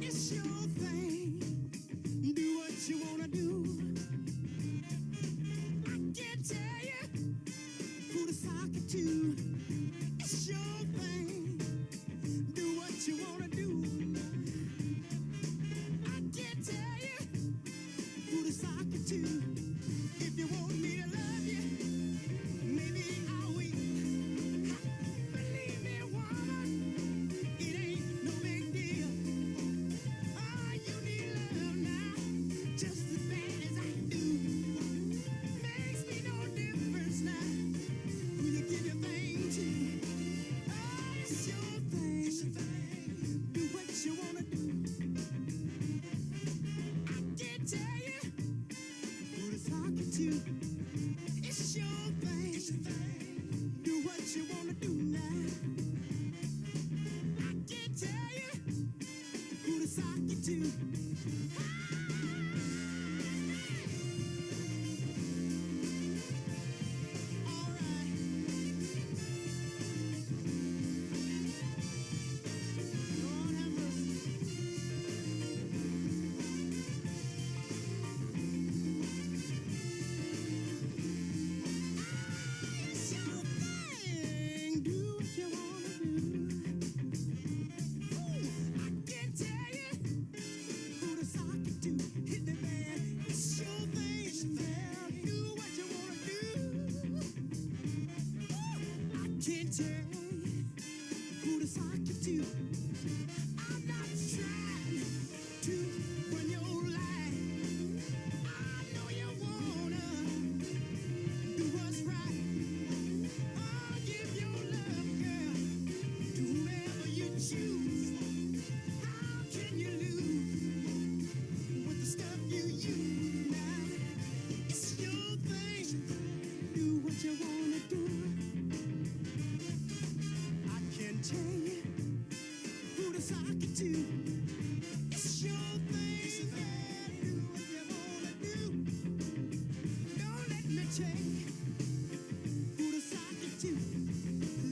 It's your thing. Do what you wanna do. I can't tell you who to sock it to. It's your thing. Do what you wanna do. I can't tell you who to sock it to. If you want me to love you, maybe I'll wait. Believe me, woman, it ain't no big deal. Oh, you need love now, just as bad as I do. Makes me no difference now who you give your thing to. Oh, it's your thing. It's your thing. Do what you wanna do. I can't tell you who to talk it to. It's your thing. It's your thing. Do what you wanna do now. I can't tell you who to sock it to. All right. Lord have mercy. It's your thing. Do what you wanna do. Ooh, I can't tell you who to sock it to. Hit the man. It's your thing. It's your thing. Do what you wanna do. Ooh, I can't tell you who to sock it to. I'm not trying to run your life. I know you wanna do what's right. I'll give your love, girl, to whoever you choose. How can you lose with the stuff you use now? It's your thing. Do what you wanna do. I can tell you who to sock it to. It's your thing. Yeah, do what you wanna do. Don't let me tell you who to sock it to.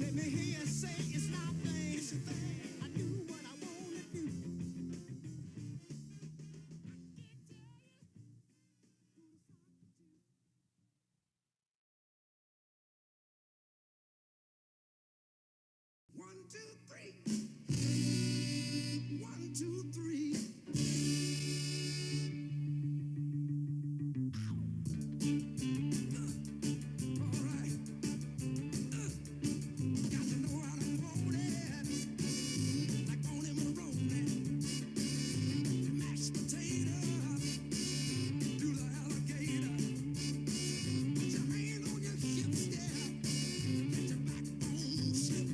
Let me hear you say it's my thing. It's your thing. I do what I wanna do. One, two, three. One, two, three. All right. Got to know how to hold it. Like on him rolling. Mashed potato. Do the alligator. Put your hand on your hips, yeah. Let your backbone slip.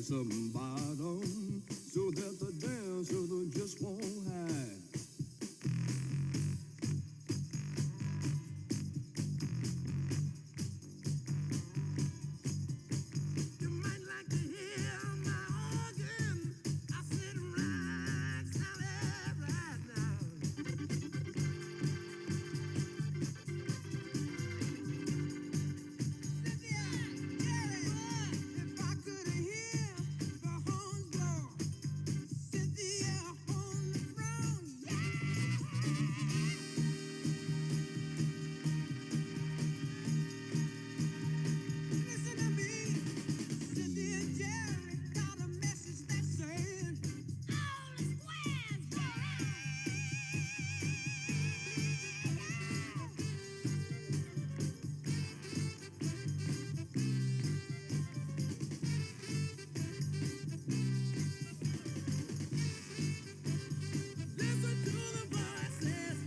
some bottom so that the dancer just won't hide. You might like to hear my organ. I said right, solid right now. If I could hear the horns blow, Cynthia on the throne, listen to me. Cynthia and Jerry got a message that said, all is well. Listen to the voices.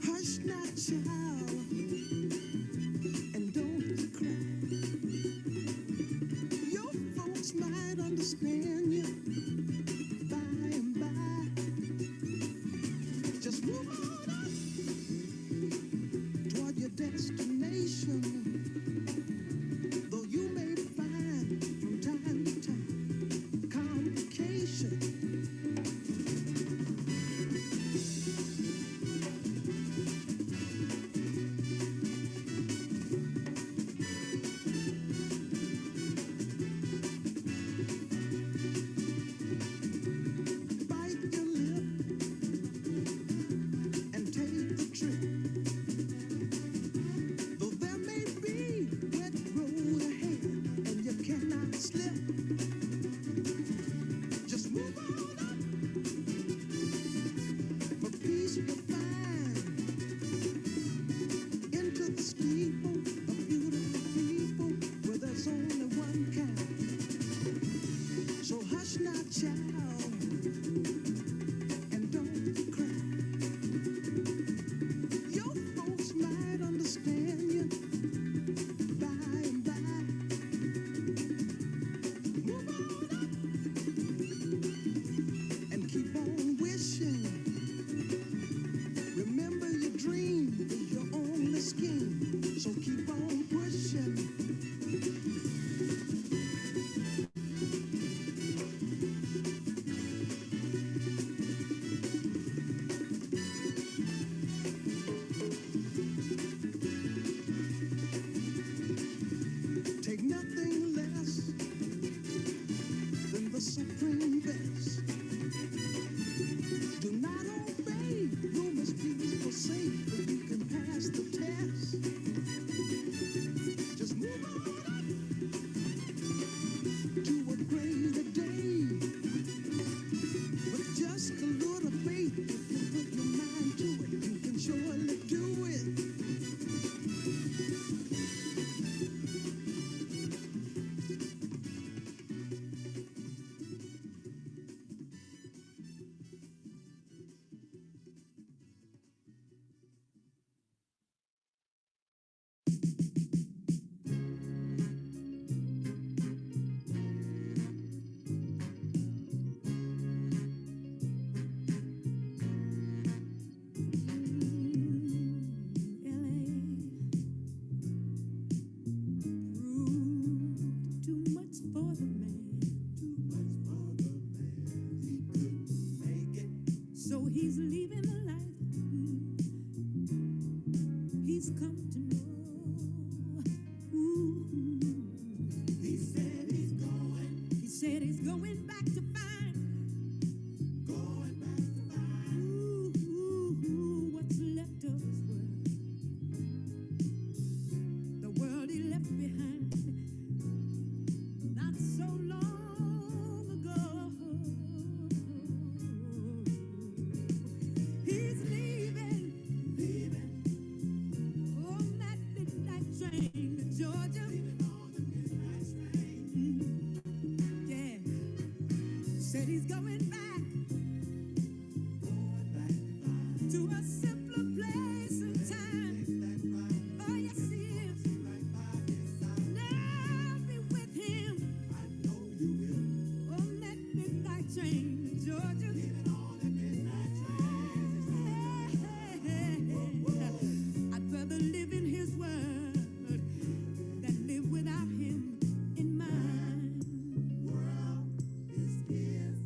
Hush now, child, and don't cry. Your folks might understand you by and by. Just move on up toward your destination. Though you may find from time to time complications. Bite your lip and take the trip. Though there may be wet road ahead and you cannot slip, just move on up for peace you'll find. Into the steeple of beautiful people where there's only one kind. So hush now, child, and don't cry. Your folks might understand you by and by. said he's going back to find. Going back to find. Ooh, what's left of his world. The world he left behind. Not so long ago. He's leaving on that midnight train to Georgia. Yeah, said he's going back to a simpler place and time. Oh, yes, he is. Now be with him on that midnight train to Georgia. I'd rather live in his word than live without him in mine. World is his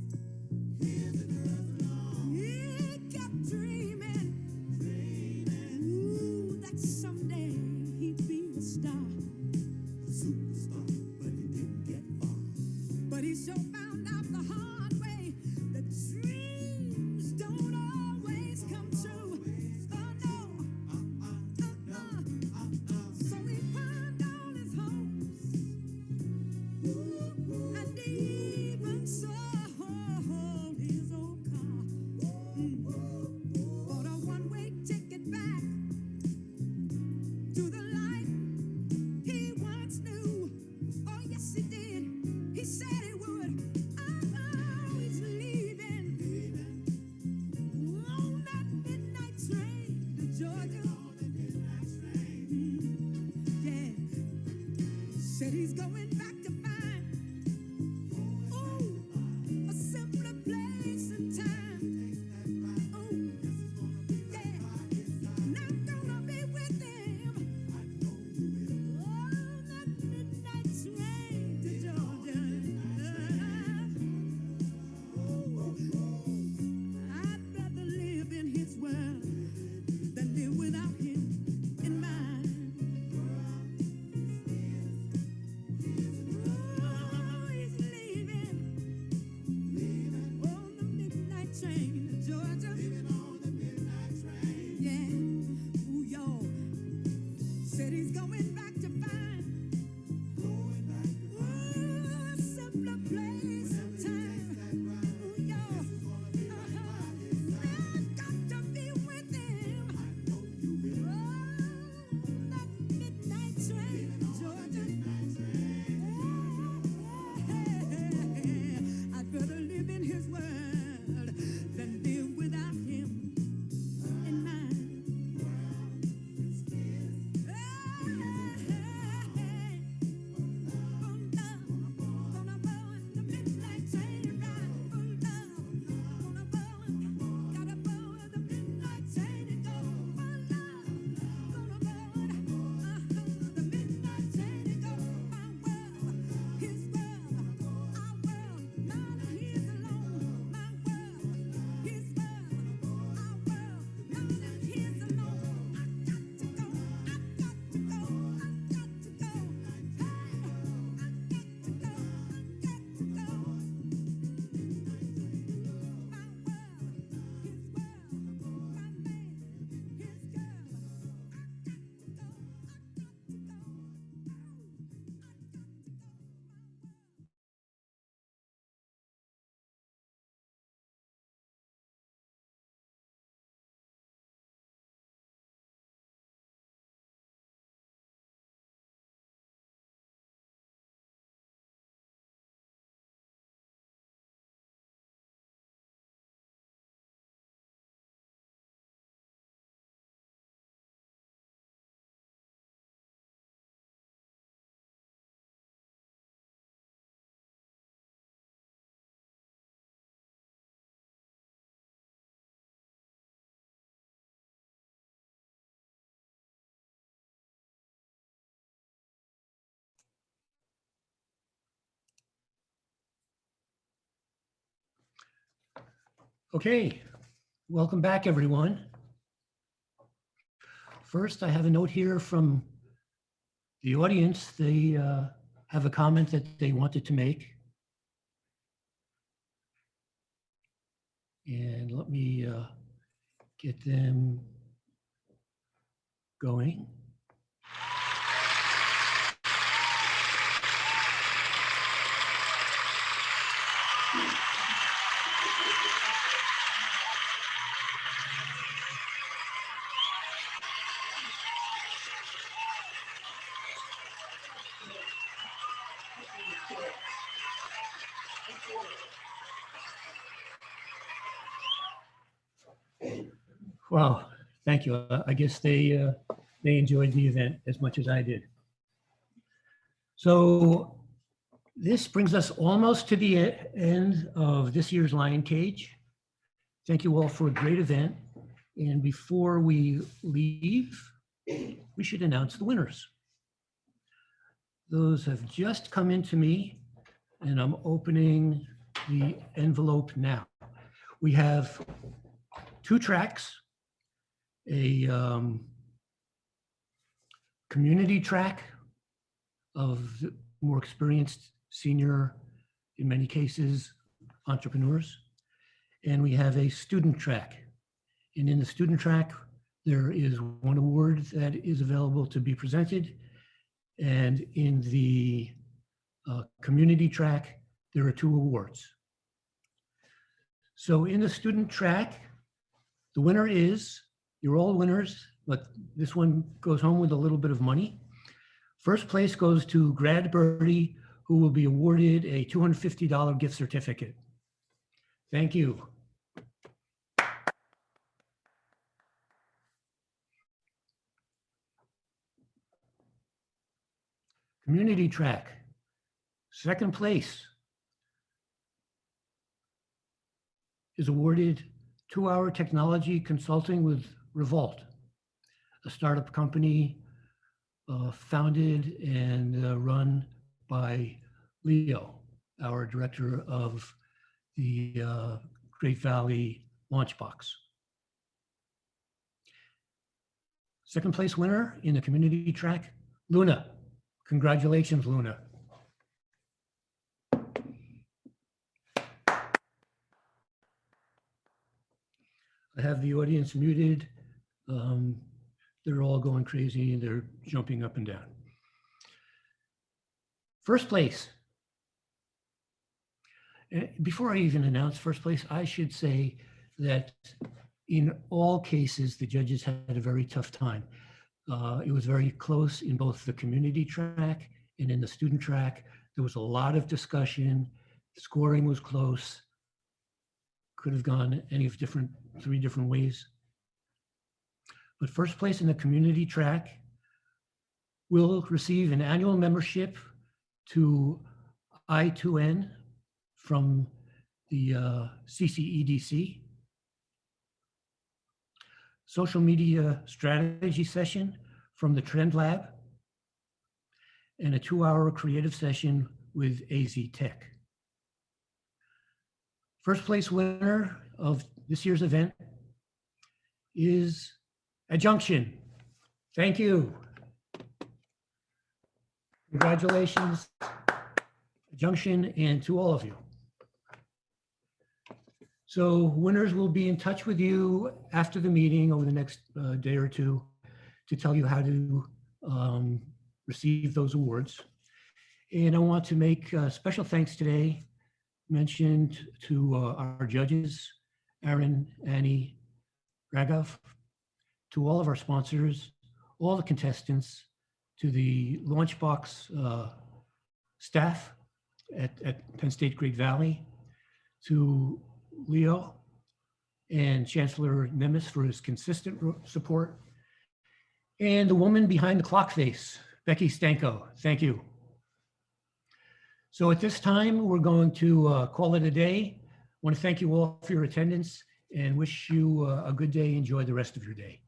and hers alone. He kept dreaming, ooh, that someday he'd be a star, superstar, but he didn't get far. But he sure found out the hard way that dreams don't always come true. Oh no, so he pawned all his hopes, and even sold his old car. Bought a one-way ticket back to the life he once knew. Oh yes, he did. He said he would. Oh, he's leaving on that midnight train to Georgia. Yeah, said he's going back to find, ooh, a simpler place and time. Oh, yeah, not gonna be with him on that midnight train to Georgia. I'd rather live in his world than live without him in mine. Oh, he's leaving on the midnight train to Georgia. Yeah, ooh, y'all. Said he's going back to find, ooh, a simpler place and time. Ooh, y'all. I've got to be with him on that midnight train to Georgia. I'd rather live in his world than live without him in mine. Okay, welcome back, everyone. First, I have a note here from the audience. They have a comment that they wanted to make. And let me get them going. Well, thank you. I guess they enjoyed the event as much as I did. So this brings us almost to the end of this year's Lion Cage. Thank you all for a great event. And before we leave, we should announce the winners. Those have just come into me, and I'm opening the envelope now. We have 2 tracks, a community track of the more experienced senior, in many cases, entrepreneurs. And we have a student track. And in the student track, there is 1 award that is available to be presented. And in the community track, there are 2 awards. So in the student track, the winner is, you're all winners, but this one goes home with a little bit of money. First place goes to Grad Birdie, who will be awarded a $250 gift certificate. Thank you. Community track, second place is awarded 2-hour technology consulting with Revolt, a startup company founded and run by Leo, our director of the Great Valley LaunchBox. Second place winner in the community track, Luna. Congratulations, Luna. I have the audience muted. They're all going crazy. They're jumping up and down. First place. Before I even announce first place, I should say that in all cases, the judges had a very tough time. It was very close in both the community track and in the student track. There was a lot of discussion. Scoring was close. Could have gone any of 3 different ways. But first place in the community track will receive an annual membership to I2N from the CCEDC. Social media strategy session from the Trend Lab, and a 2-hour creative session with AZ Tech. First place winner of this year's event is Adjunction. Thank you. Congratulations, Adjunction, and to all of you. So winners will be in touch with you after the meeting over the next day or 2 to tell you how to receive those awards. And I want to make special thanks today, mentioned to our judges, Aaron, Annie, Raghav, to all of our sponsors, all the contestants, to the LaunchBox staff at Penn State Great Valley, to Leo and Chancellor Nemes for his consistent support, and the woman behind the clock face, Becky Stanko. Thank you. So at this time, we're going to call it a day. I want to thank you all for your attendance and wish you a good day. Enjoy the rest of your day.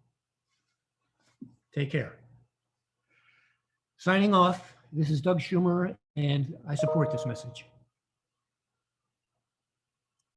Take care. Signing off, this is Doug Schumer, and I support this message.